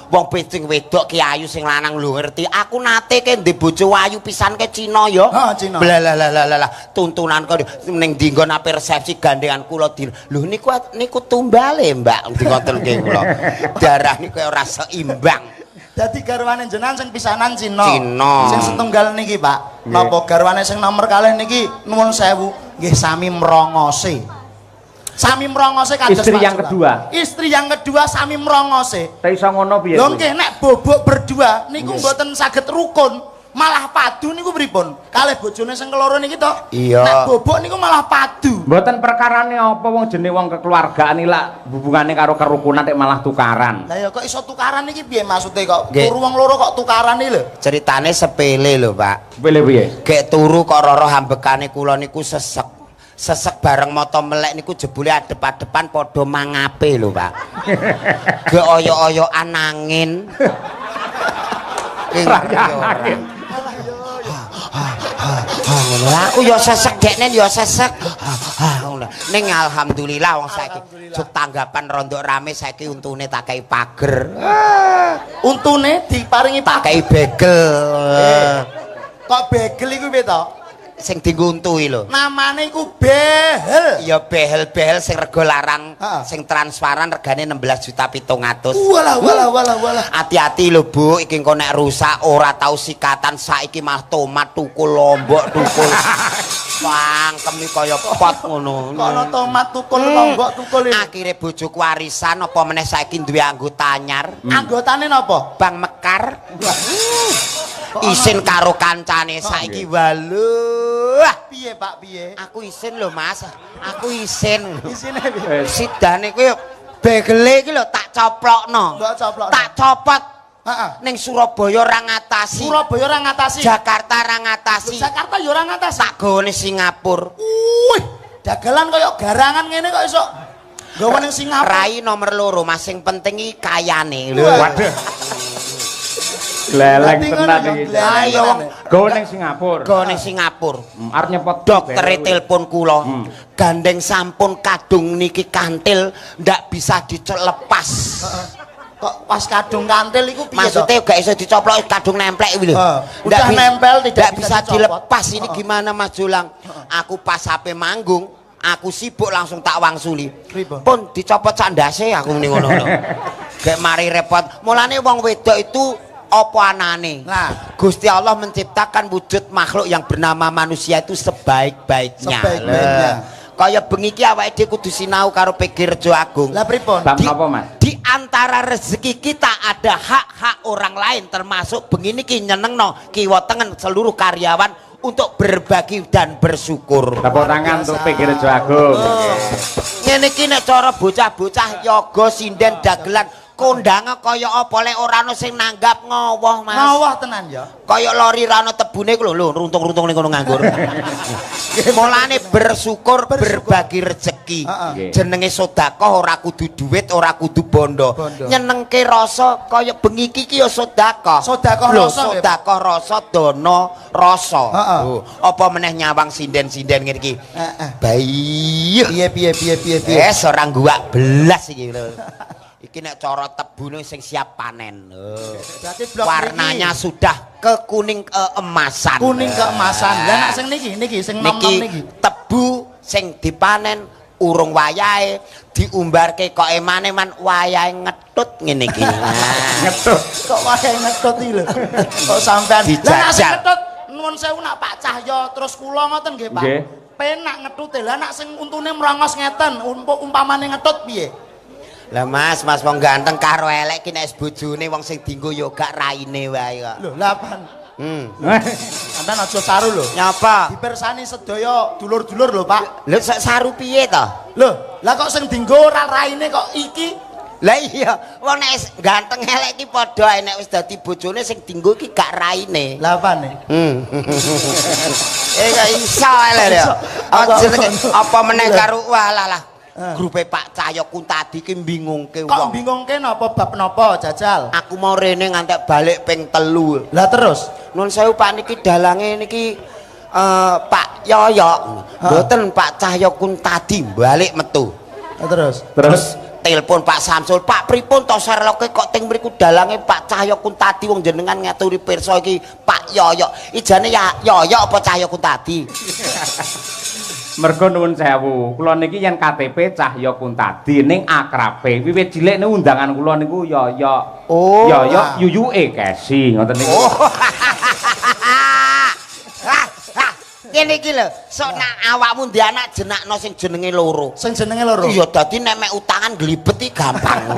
Wong sing wedok ki ayu sing lanang lho ngerti. Aku nate ke ndek bojo ayu pisan ke Cina ya. Ha Cina. Blalah tuntunan kok ning ndi nggon ape resepsi gandengan kula di. Lho niku tumbale Mbak ngotenke kula. Darah niku ora seimbang. Dadi garwane jenengan sing pisanan Cina. Cina. Sing setunggal niki, Pak. Napa garwane sing nomor kalih niki nuwun sewu nggih sami mrongose. Sami mrongose kados Istri yang kedua. Istri yang kedua sami mrongose. Ta iso ngono piye? Lho nggih nek bobok berdua niku mboten saged rukun, malah padu niku pripun? Kalih bojone sing keloro niki to. Iya. Nek bobok niku malah padu. Mboten perkarane apa wong jenenge wong kekeluargaan iki lak hubungane karo kerukunan nek malah tukaran. Lah ya kok iso tukaran iki piye maksude kok? Turu wong loro kok tukaran iki lho. Ceritane sepele lho Pak. Sepele piye? Gek turu kok roro hambekane kula niku sesek. Sesek bareng moto melek niku jebule adep-adepan padha mangape lho Pak. Ge oyo-oyoan angin. Angin. Lah aku ya sesek dekne ya sesek. Ning alhamdulillah wong saiki juk tanggapan rondo rame saiki untune tak kei pager. Untune diparingi Tak kei begel. Kok begel iku piye to? Sing diguntuhi lho. Namane iku behel. Ya behel-behel sing rega larang, Ha. sing transparan regane 16.700.000. Walah. Hati-hati lho Bu, iki engko nek rusak ora tau sikatan saiki mah tomat tukul lombok tukul. Pangkem iki kaya pot ngono. Kono tomat tukul lombok tukul iki. Akhire bojoku warisan apa meneh saiki duwe anggota anyar. Anggotane napa? Bang Mekar. Isin karo kancane saiki waluh. Piye Pak piye? Aku isin lho Mas. Aku isin. Isine piye? Sidane kuwi begele iki lho tak coplokno. Mbok coplokno. Tak copot. Heeh. Ning Surabaya ora ngatasi. Surabaya ora ngatasi. Jakarta ora ngatasi. Jakarta ya ora ngatasi. Tak gone Singapura. Wih, dagelan kaya garangan ngene kok iso. Gawe ning Singapura. Rai nomor loro, Mas sing penting iki kayane lho. Waduh. Gleleng Berarti tenan ngono, iki. gleleng Ayo tenan. Go ning Singapura. Go ning Singapura. Arep nyepot Dokter telepon kula. Gandeng sampun kadung niki kantil ndak bisa dilepas. Kok pas kadung kantil iku piye to? Maksudnya gak bisa dicoplok kadung nemplek iki lho. Udah nempel, tidak bisa dilepas. Ini gimana Mas Julang? Aku pas HP manggung, aku sibuk langsung tak wangsuli. Pripun? Pun dicopot sandase aku muni ngono. Gek mari repot. Mulane wong wedok itu apa anane? Nah. Gusti Allah menciptakan wujud makhluk yang bernama manusia itu sebaik-baiknya. Sebaik-baiknya. Kaya bengi iki awake dhewe kudu sinau karo PG Rejo Agung. Lah pripun? Bab apa, Mas? Di antara rezeki kita ada hak-hak orang lain termasuk bengi niki nyenengno kiwa tengen seluruh karyawan untuk berbagi dan bersyukur. Tepuk tangan untuk PG Rejo Agung. Ngene iki nek cara bocah-bocah yoga sinden dagelan kondange kaya apa lek ora ono sing nanggap ngowoh Mas. Ngawah tenan ya. Kaya lori ra ono tebune ku lho runtung-runtung ning kono nganggur. Mulane bersyukur berbagi rezeki. Jenenge sedekah ora kudu duit, ora kudu bondo. Nyenengke rasa kaya bengi iki ya sedekah. Sedekah Lho, rasa. sedekah rasa dana rasa. Heeh. Apa meneh nyawang sinden-sinden ngene iki. Bayi. Piye. Wes ora guwak belas iki lho. Iki nek cara tebune sing siap panen. Berarti blok Warnanya sudah kuning keemasan. Kuning keemasan. Lah nek sing niki sing nom-nom niki. Tebu sing dipanen urung wayahe diumbarke kok emane man wayahe ngetut ngene iki. Ngetut. Kok wayahe ngetut iki lho. Kok sampean Dijajal. lah nek sing ngetut nuwun sewu nak Pak Cahyo terus kula ngoten nggih Pak. Nggih. Penak ngetute. Lah nek sing untune merongos ngeten umpamane ngetut piye? Lah Mas wong ganteng karo elek ki nek bojone wong sing dienggo yo gak raine wae kok. Lho, lah apaan? Sampeyan aja saru lho. Nyapa? Dipersani sedaya dulur-dulur lho, Pak. Lho sak saru piye to? Lho, lah kok sing dienggo ora raine kok iki? Lah iya, wong nek ganteng elek ki padha nek wis dadi bojone sing dienggo ki gak raine. Lah apane? Gak iso elek ya. Apa meneh karo walah. Grupe Pak Cahyo Kuntadi ki bingungke Kok wong. bingungke napa bab napa, Jajal? Aku mau rene ngantek balik ping 3. Lah terus? Nun sewu Pak niki dalange niki Pak Yoyo. Mboten Pak Cahyo Kuntadi balik metu. Terus Telepon Pak Samsul, Pak pripun to Sherlocke kok teng mriku dalange Pak Cahyo Kuntadi wong jenengan ngaturi pirsa iki Pak Yoyo. Ijane ya Yoyo apa Cahyo Kuntadi? Mergo nuwun sewu, kula niki yen KTP Cahyo Kuntadi ning akrabe. Wiwit cilik niku undangan kula niku Yoyo. Oh. Yoyo yuyuke Kesi ngoten niku. Oh. Kene iki lho, sok nak awakmu ndek anak jenakno sing jenenge loro. sing jenenge loro. Iya dadi nek mek utangan glibet iki gampang.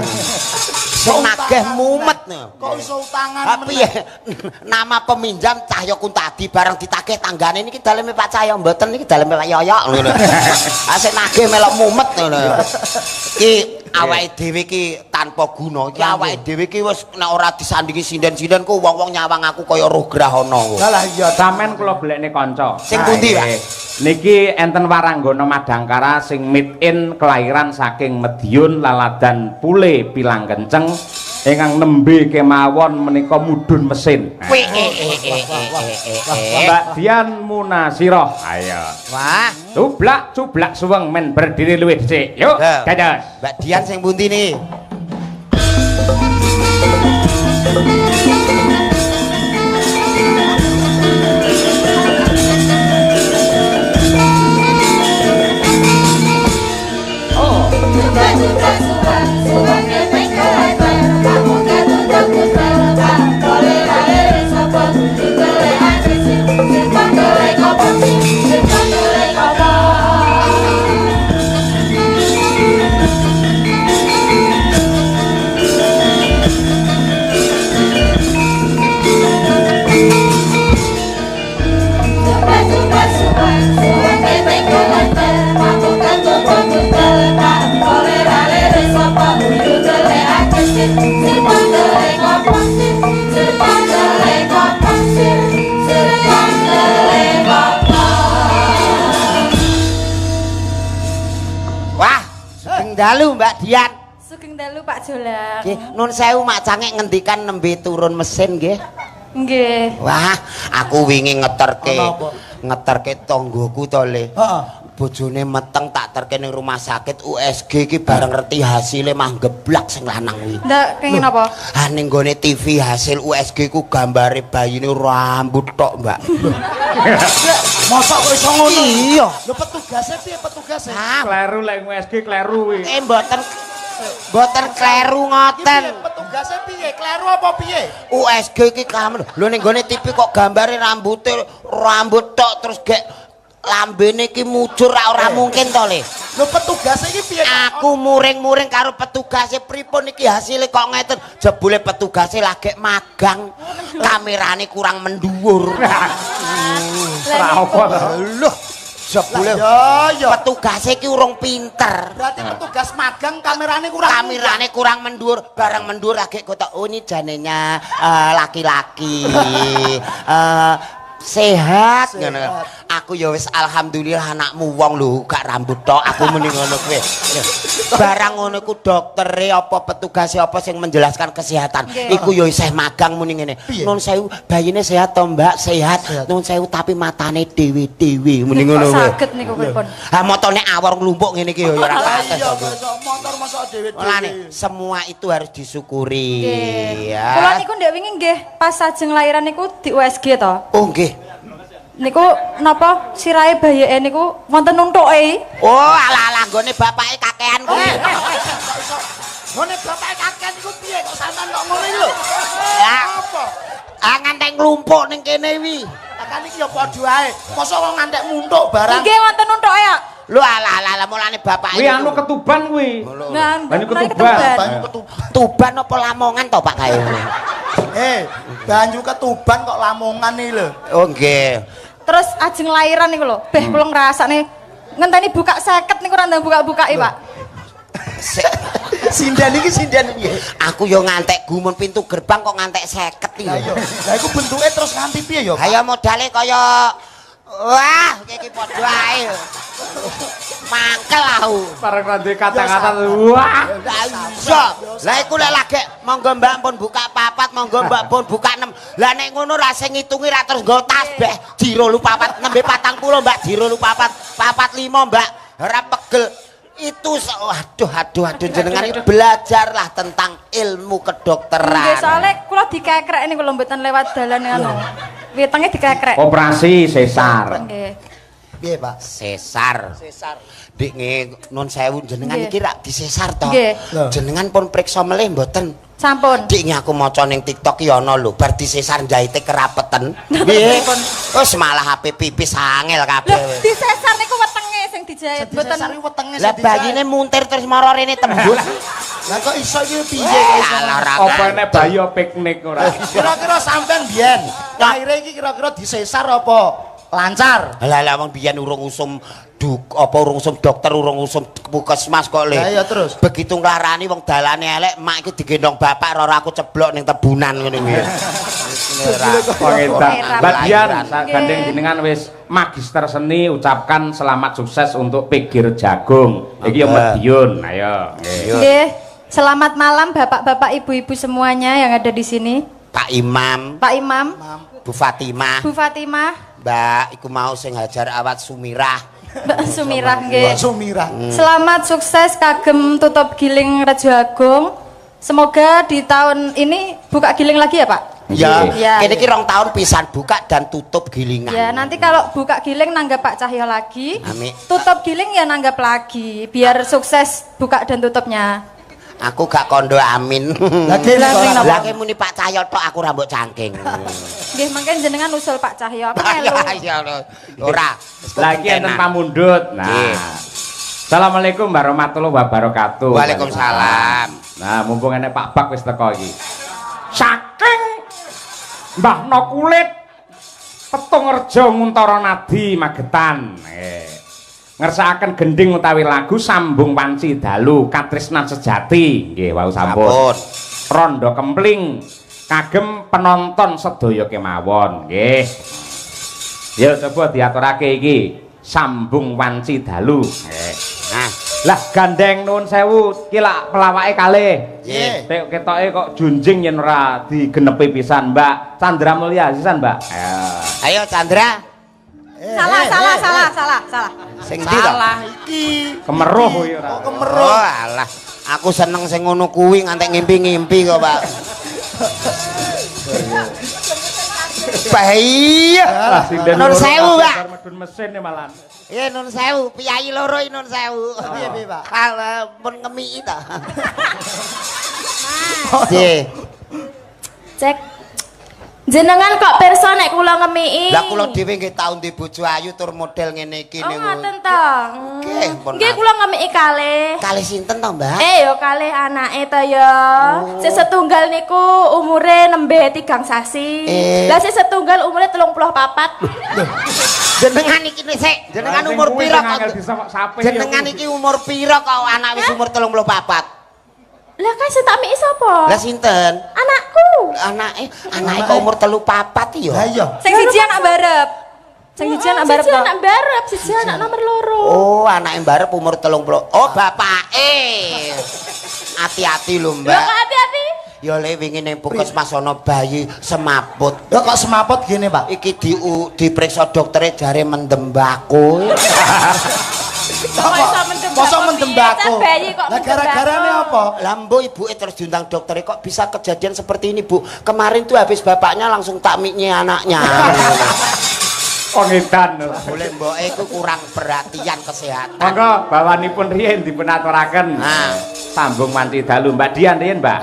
Sing nagih mumet. Kok iso utangan Tapi nama peminjam Cahyo Kuntadi bareng ditagih tanggane niki daleme Pak Cahyo mboten niki daleme Pak Yoyo ngono. Asik nagih melok mumet ngono. Ki awake dhewe ki tanpa guna. Ki awake dhewe ki wis nek ora disandingi sinden-sinden ku wong-wong nyawang aku kaya roh grahana. Lah iya Sampeyan kula golekne kanca. Sing pundi, Pak? Niki enten Waranggana Madangkara sing made in kelahiran saking Madiun laladan Pule Pilang Kenceng ingkang nembe kemawon menika mudhun mesin. Kuwi Mbak Dian Munasiroh. Ayo. Wah, Cublak suweng men berdiri luwih dhisik. Yuk, dados. Mbak Dian sing pundi nih? Dalu Mbak Dian. Sugeng dalu Pak Jolang. Nggih, nun sewu mak cangek ngendikan nembe turun mesin nggih. Nggih. Wah, aku wingi ngeterke tonggoku to Le. Heeh. Bojone meteng tak terke ning rumah sakit USG iki bareng ngerti hasilnya mah geblak sing lanang kuwi. Ndak kenging apa? Ah ning gone TV hasil USG ku gambare bayine rambut tok, Mbak. Mosok kok iso ngono? Iya. Lho petugase piye petugase? Ah, Kleru lek USG kleru kuwi. mboten kleru ngoten. Petugase piye? Kleru apa piye? USG iki kamen. Lho ning gone TV kok gambare rambut tok terus gek lambene iki mujur ora mungkin to Le. Lho petugase iki piye? Aku muring-muring karo petugase pripun iki hasilnya kok ngeten. Jebule petugase lagi magang. Kamerane kurang menduwur. Ora apa to. Lho, jebule petugase iki urung pinter. Berarti petugas magang kamerane kurang mendur, barang mendur lagi kotak oh ini janenya laki-laki sehat ngono. aku ya wis alhamdulillah anakmu wong lho gak rambut tok aku muni ngono kuwi. Barang ngono iku doktere apa petugas apa sing menjelaskan kesehatan. Iku ya isih magang muni ngene. Nun sewu bayine sehat to Mbak? Sehat. Nun sewu tapi matane dhewe-dhewe muni ngono kuwi. Saged niku pripun? Ha motone awor nglumpuk ngene iki ya ora pantes. Iya, motor masuk dhewe-dhewe. Mulane semua itu harus disyukuri. Ya. Kula niku ndek wingi nggih pas sajeng lahiran niku di USG to. Oh nggih. Niku napa sirahe bayeke niku wonten nuntuke. Oh alah-alah nggone bapake kakean kuwi. Ngene bapake kakean iku piye kok sampean kok ngono iki lho? Ya apa? Ah ngantek nglumpuk ning kene wi. Tekan iki ya padha ae. Mosok kok ngantek muntuk barang. Nggih wonten nuntuke ya. Lho alah-alah mulane bapake. Kuwi anu ketuban kuwi. Nah, Banyu mulai ketuban. Banyu ketuban. Tuban apa Lamongan to Pak kae? Banyu ketuban kok Lamongan iki lho. Oh nggih. Terus ajeng lahiran niku lho, beh kula ngrasakne ngenteni buka 50 niku ora ndang buka-bukake, Pak. Sindan iki sindan piye? Aku yo ngantek gumun pintu gerbang kok ngantek 50 Lah iki. iya. Lah iku bentuke terus nganti piye ya? Kaya modale kaya wah, iki padha ae. Mangkel aku. Bareng randhe kata-kata wah. Lah iya. Lah iku lek lagi monggo Mbak pun buka 4, monggo Mbak pun buka 6. Lah nek ngono ra sing ngitungi ra terus nggo tasbih. Jiro lupa 4, nembe 40 Mbak, jiro lupa 4, 45 Mbak. Ora pegel. Itu aduh jenengan iki belajarlah tentang ilmu kedokteran. Nggih, soalnya kula dikekrek niku lho mboten lewat dalan anu. Wetenge dikekrek. Operasi sesar. Nggih. Piye, Pak? Sesar. Dik nun sewu jenengan Nggih. iki rak disesar to. Nggih. Jenengan pun priksa melih mboten. Sampun. Dik aku maca ning TikTok ki ana lho, bar disesar jahite kerapeten. Nggih. Wis malah HP pipis angel Lho, kabeh. disesar niku wetenge sing dijahit mboten. Sesar iki wetenge Lah bayine muntir terus mara rene tembus. Lah kok iso iki piye kok iso? Alah ora. Apa nek bayi piknik ora? Kira-kira sampean biyen lahire iki kira-kira disesar apa lancar? Lah wong biyen urung usum urung usum dokter, urung usum puskesmas kok le. Lah iya terus. Begitu nglarani wong dalane elek, mak iku digendong bapak ora aku ceblok ning tebunan ngono kuwi. Pengetan. Bagian Nggih. gandeng jenengan wis magister seni ucapkan selamat sukses untuk Pegir Jagung. Iki yo Madiun. Ayo. Nggih. Nggih. Selamat malam Bapak-bapak, Ibu-ibu semuanya yang ada di sini. Pak Imam, Pak Imam, Bu Fatimah, Bu Fatimah, Mbak iku mau sing Hajar Awat Sumirah. Mbak Sumirah nggih. Sumirah. Selamat sukses kagem tutup giling Rejo Agung. Semoga di tahun ini buka giling lagi ya, Pak? Ya, Ya. kene iki 2 tahun pisan buka dan tutup gilingan. Ya, nanti kalau buka giling nanggap Pak Cahyo lagi. Amin. Tutup giling ya nanggap lagi biar sukses buka dan tutupnya. Aku gak kondo amin. Lagi Lagi muni Pak Cahyo tok aku rambut cangking. Nggih, mangken jenengan usul Pak Cahyo. Aku Ya melu. ya ora. Lagi enten pamundhut. Nah. Nggih. Assalamualaikum warahmatullahi wabarakatuh. Waalaikumsalam. Nah, mumpung enek Pak Bak wis teko iki. Saking Mbah No Kulit Petung Rejo Nguntara Nadi Magetan. Ngersakaken gending utawi lagu Sambung Wanci Dalu Katresnan Sejati. Nggih, wau sampun. Rondo Kempling kagem penonton sedaya kemawon. Nggih. Ya coba diaturake iki Sambung Wanci Dalu. Nah, Lah gandeng nuwun sewu ki lak pelawake kalih. Nggih. Ketoke kok junjing yen ora digenepi pisan, Mbak. Chandra Mulya sisan, Mbak. ayo Chandra. Salah. Sing ndi to? Salah iki. Kemeruh kuwi ora. Kok kemeruh? Oh, alah. Aku seneng sing ngono kuwi ngantek ngimpi-ngimpi kok, Pak. Bahaya. Nun sewu, Pak. Medun mesin malah. Iya nun sewu, piyai loro nun sewu. Piye, Pak? Kalau pun ngemiki to. Nggih. Cek. Jenengan kok pirsa nek kula ngemiki? Lah kula dhewe nggih tau ndek bojo ayu tur model ngene iki Oh, niku. ngoten to. Nggih, pun. Nggih kula ngemiki kalih. Kalih sinten to, Mbak? Yo kalih anake to ya. Sing setunggal niku umure nembe 3 sasi. Lah sing setunggal umure 34. Jenengan iki sik, jenengan umur pira kok? Jenengan iki umur pira kok anak wis umur 34? Lah kan sing tak miki sapa? Lah sinten? Anakku. Anake kok umur 34 ya? Lah iya. Sing siji anak barep. Sing siji anak mbarep. Siji anak mbarep, siji anak nomor loro. Oh, anake mbarep umur 30. Oh, bapake. Hati-hati lho, Lho Mbak. kok hati-hati? Ya le wingi ning puskesmas ana bayi semaput. Lho kok semaput gini, Pak? Iki diperiksa doktere jare mendem mbako. Masa mendem mbako? Bayi kok Lah gara-garane apa? Lah mbok ibuke terus diundang dokter kok bisa kejadian seperti ini, Bu. Kemarin tuh habis bapaknya langsung takmiknya anaknya. Oh ngedan. Boleh mboke iku kurang perhatian kesehatan. Monggo bawanipun riyen dipun aturaken. Nah, Sambung manti dalu Mbak Dian riyen, Mbak.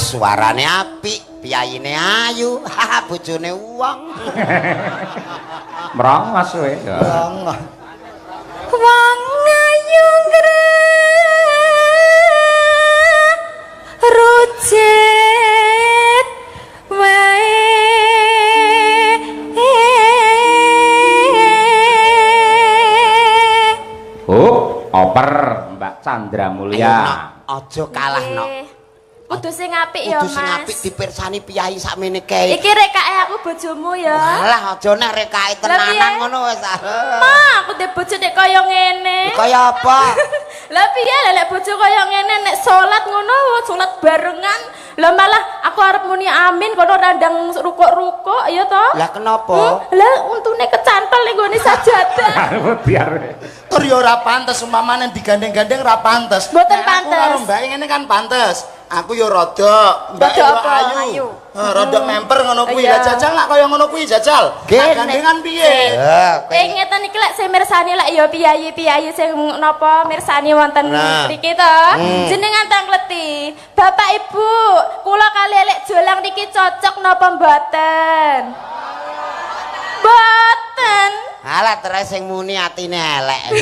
Suarane apik, piyayine ayu, haha bojone wong. Merongos kowe. Wong ayu rujet wae. Oh, oper Mbak Chandra Mulya. Aja kalah no. Kudu sing apik ya, Kudu sing apik Mas. dipirsani piyai sakmene kae. Iki rekake aku bojomu ya. Alah aja nek rekake tenanan ngono wis. Ma, aku ndek bojo nek kaya ngene. Kaya apa? Lah piye lek bojo kaya ngene nek salat ngono, salat barengan. Lah malah aku arep muni amin kono randang rukuk-rukuk ya to? Lah kenapa? Lah untune kecantol ning gone sajadah. Biar. Tur ya ora pantes umpamane digandeng-gandeng ora pantes. Mboten Nek pantes. Aku karo Mbak ngene kan pantes. Aku ya rada, Mbak Rada ya apa? ayu. Ayu. Rada memper ngono kuwi. Iya. Lah jajal lak kaya ngono kuwi jajal. Gene. Gandengan piye? Ngeten iki lek sing mirsani lek ya piyayi-piyayi sing napa mirsani wonten Nah. mriki to. Jenengan tangleti. Bapak Ibu, kula kali lek jolang niki cocok napa mboten? Mboten. Alah terus sing muni atine elek.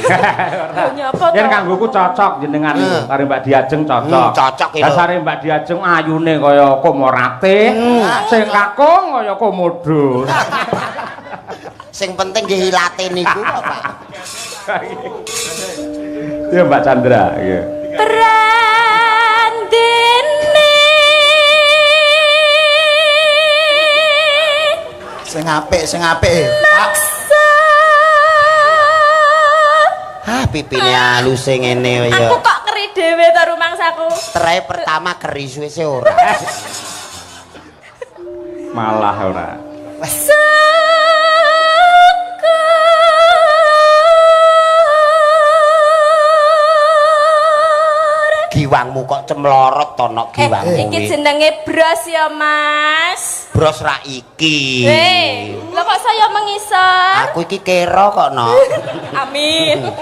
Lho nyapa to? Yen kanggoku cocok jenengan karo Mbak Diajeng cocok. Cocok iki lho. Dasare Mbak Diajeng ayune kaya komorate, sing kakung kaya komodo. Sing penting nggih ilate niku kok, Pak. Ya Mbak Chandra, iya. Prandene Sing apik. Pipine halus sing ngene ya. aku kok keri dhewe to rumangsaku. Terakhir pertama keri suwe ora. Malah ora. Giwangmu kok cemlorot to nok giwangmu. Iki jenenge bros ya, Mas. Bros ra iki. Lho kok saya mengisor? Aku iki kero kok no. Amin.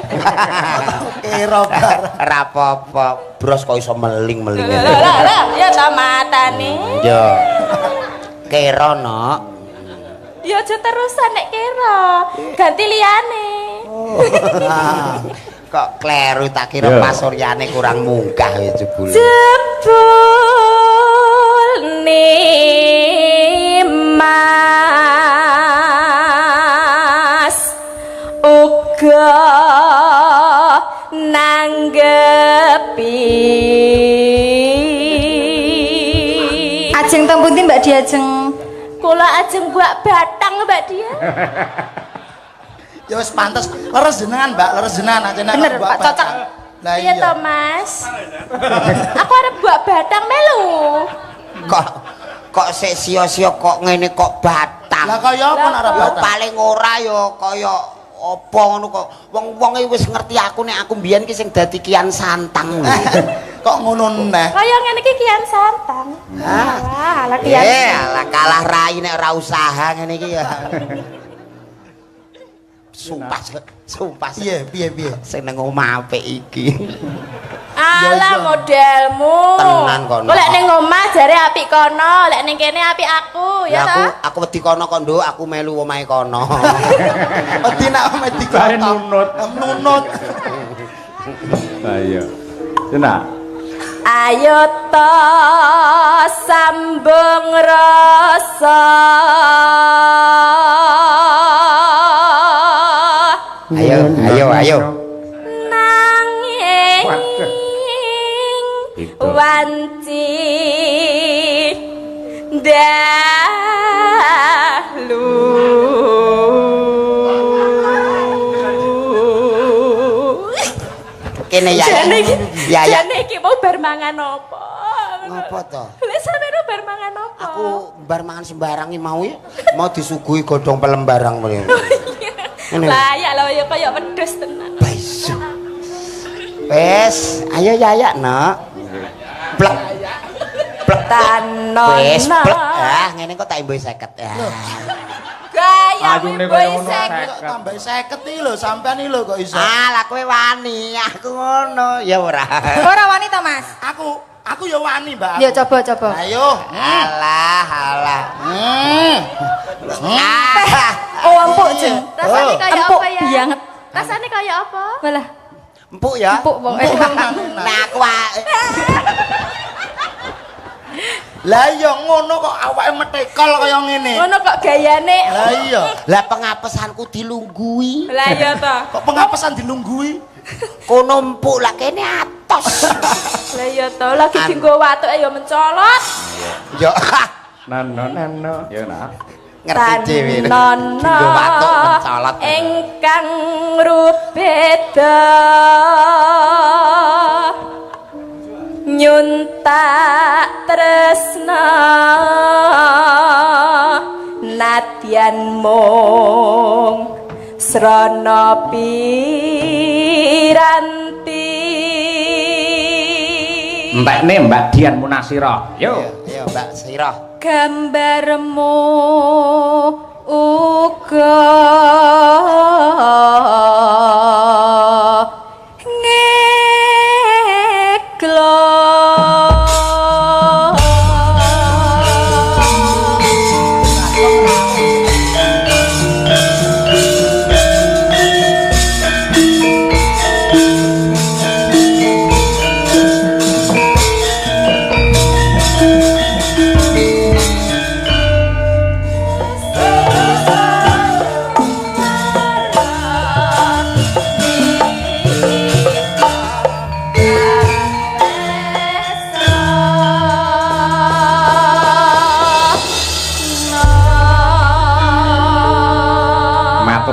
Kira bar. Ra apa-apa. Bros kok iso meling-meling. Lah, ya ta matane. Yo. Kero no. Ya aja terusan nek kira. Ganti liyane. Kok kleru tak kira Yo. pasuryane kurang munggah ya jebul. Jebul Mas uga nanggepi. Ajeng teng pundi Mbak Diajeng? Kula ajeng buak batang Mbak Dia. Ya wis pantes. Leres jenengan, Mbak, leres jenengan aja nek Bener, mbak Pak, cocok. Lah Iya to, Mas. Aku arep buak batang melu. Kok sik sia-sia kok ngene kok batang. Lah kaya apa nek ora Ya batang? paling ora ya kaya apa ngono kok. Wong-wong wis ngerti aku nek aku mbiyen ki sing dadi Kian Santang. Kok ngono neh? Kaya ngene iki Kian Santang. Wah, ala Kian. Alah kalah rai nek ora usaha ngene iki ya. Sumpah. Piye? Sing nang omah apik iki. Ala modelmu. Tenan kono. Golek ning omah jare apik kono, lek ning kene apik aku, ya ta? Aku wedi kono kok, Nduk, aku melu omahe kono. Wedi nak wedi Bae nunut. Nunut. Ayo. Cina. Ayo to sambung rasa. Ayo. Nanging wanci dahulu. Kene ya. Jane iki mau bar mangan apa? Ngopo to? Lek sampeyan bar mangan apa? Aku bar mangan sembarang iki mau ya. Mau disuguhi godhong pelem barang mrene. Lah ya lho ya kaya wedhus tenan. Baisu. Wes, ayo ya, Nak. Plek. Tanon. Wes, plek. Ah, ngene kok tak imbuh 50. Gaya Ayune boy kaya ngono sek. Kok tambah 50 iki lho, sampean iki lho kok iso. Ah, lah kowe wani, aku ngono. Ya ora. Ora wanita, Mas. Aku ya wani, Mbak. Ya coba. Ayo. Alah. Oh, empuk, Jeng. Rasane kaya Empuk apa ya? banget. Rasane kaya apa? Walah, Empuk ya. empuk pokoke. Nah, aku Lah iya ngono kok awake metekol kaya ngene. Ngono kok gayane. Lah iya. lah pengapesanku dilunggui. Lah ya ta. Kok pengapesan dilunggui? Kono empuk lah kene atos. Lah ya ta, lagi dienggo watuk ya mencolot. Yo. Nano. Ya nak. Ngerti dhewe. Tanono Dienggo watuk mencolot. ingkang rubeda nyuntak tresna nadyan mung srana piranti. Entekne Mbak Dian Munasira. Yo. Yo, Mbak Sirah. Gambarmu uga ngeklo.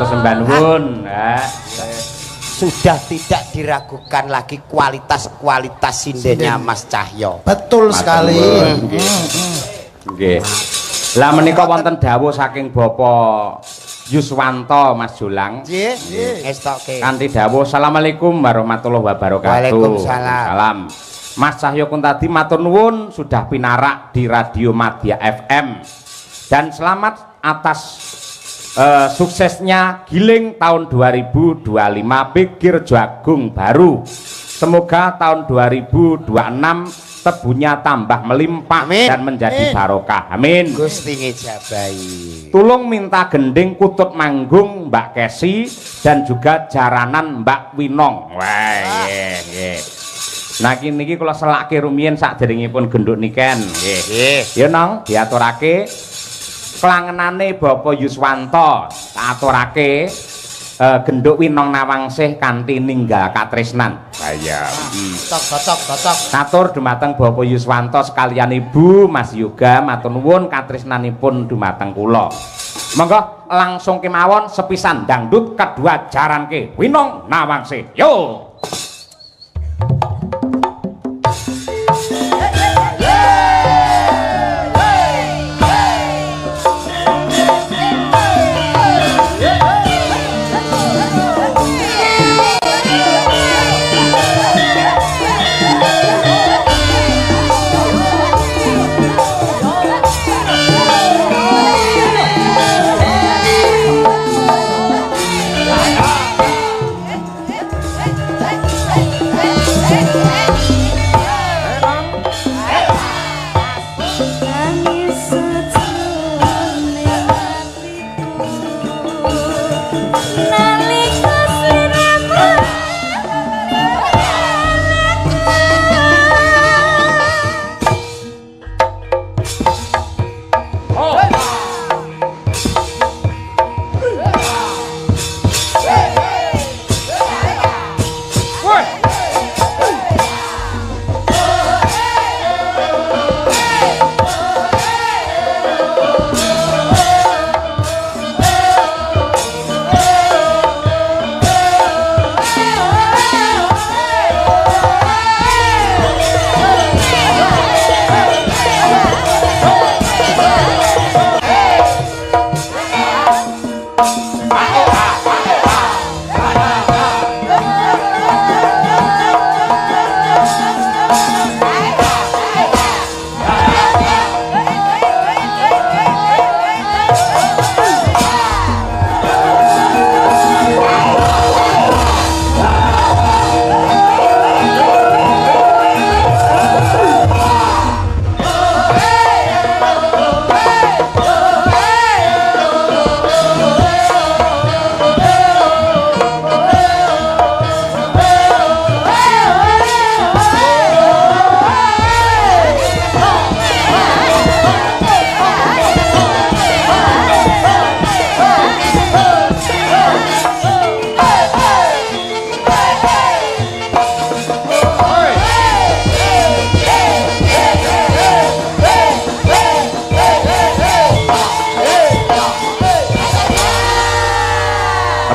Sembah nuwun. Sudah tidak diragukan lagi kualitas sindennya Mas Cahyo. Betul sekali. Nggih. Lah menika wonten dawuh saking Bapak Yuswanto Mas Julang. Nggih, estoke. Kanthi dawuh Assalamualaikum warahmatullahi wabarakatuh. Waalaikumsalam. Salam. Mas Cahyo Kuntadi matur nuwun sudah pinarak di Radio Madya FM. Dan selamat atas suksesnya Giling tahun 2025 Pikir Jagung Baru. Semoga tahun 2026 tebunya tambah melimpah. Amin. Dan menjadi barokah. Amin. Gusti ngejabahi. Tulung minta gending kutut manggung Mbak Kesi dan juga jaranan Mbak Winong. Wah, nggih. Nah niki kula selake rumiyin sakderengipun genduk niken. Nggih. Ya Nong, diaturake kelangenane Bapak Yuswanto tak aturake genduk Winong Nawangsih kanthi ninggal katresnan. Saya Cocok. atur dumateng Bapak Yuswanto sekalian Ibu Mas Yoga matur nuwun katresnanipun dumateng kula. Monggo langsung kemawon sepisan dangdut kedua jaranke Winong Nawangsih. Yo.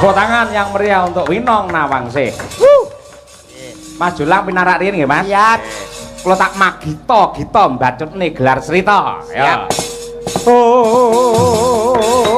Tepuk tangan yang meriah untuk Winong Nawangsih. Mas Julang pinarak riyen nggih, Mas? Siap. Kula tak magita gita mbacutne gelar cerita. Ya. Siap. Oh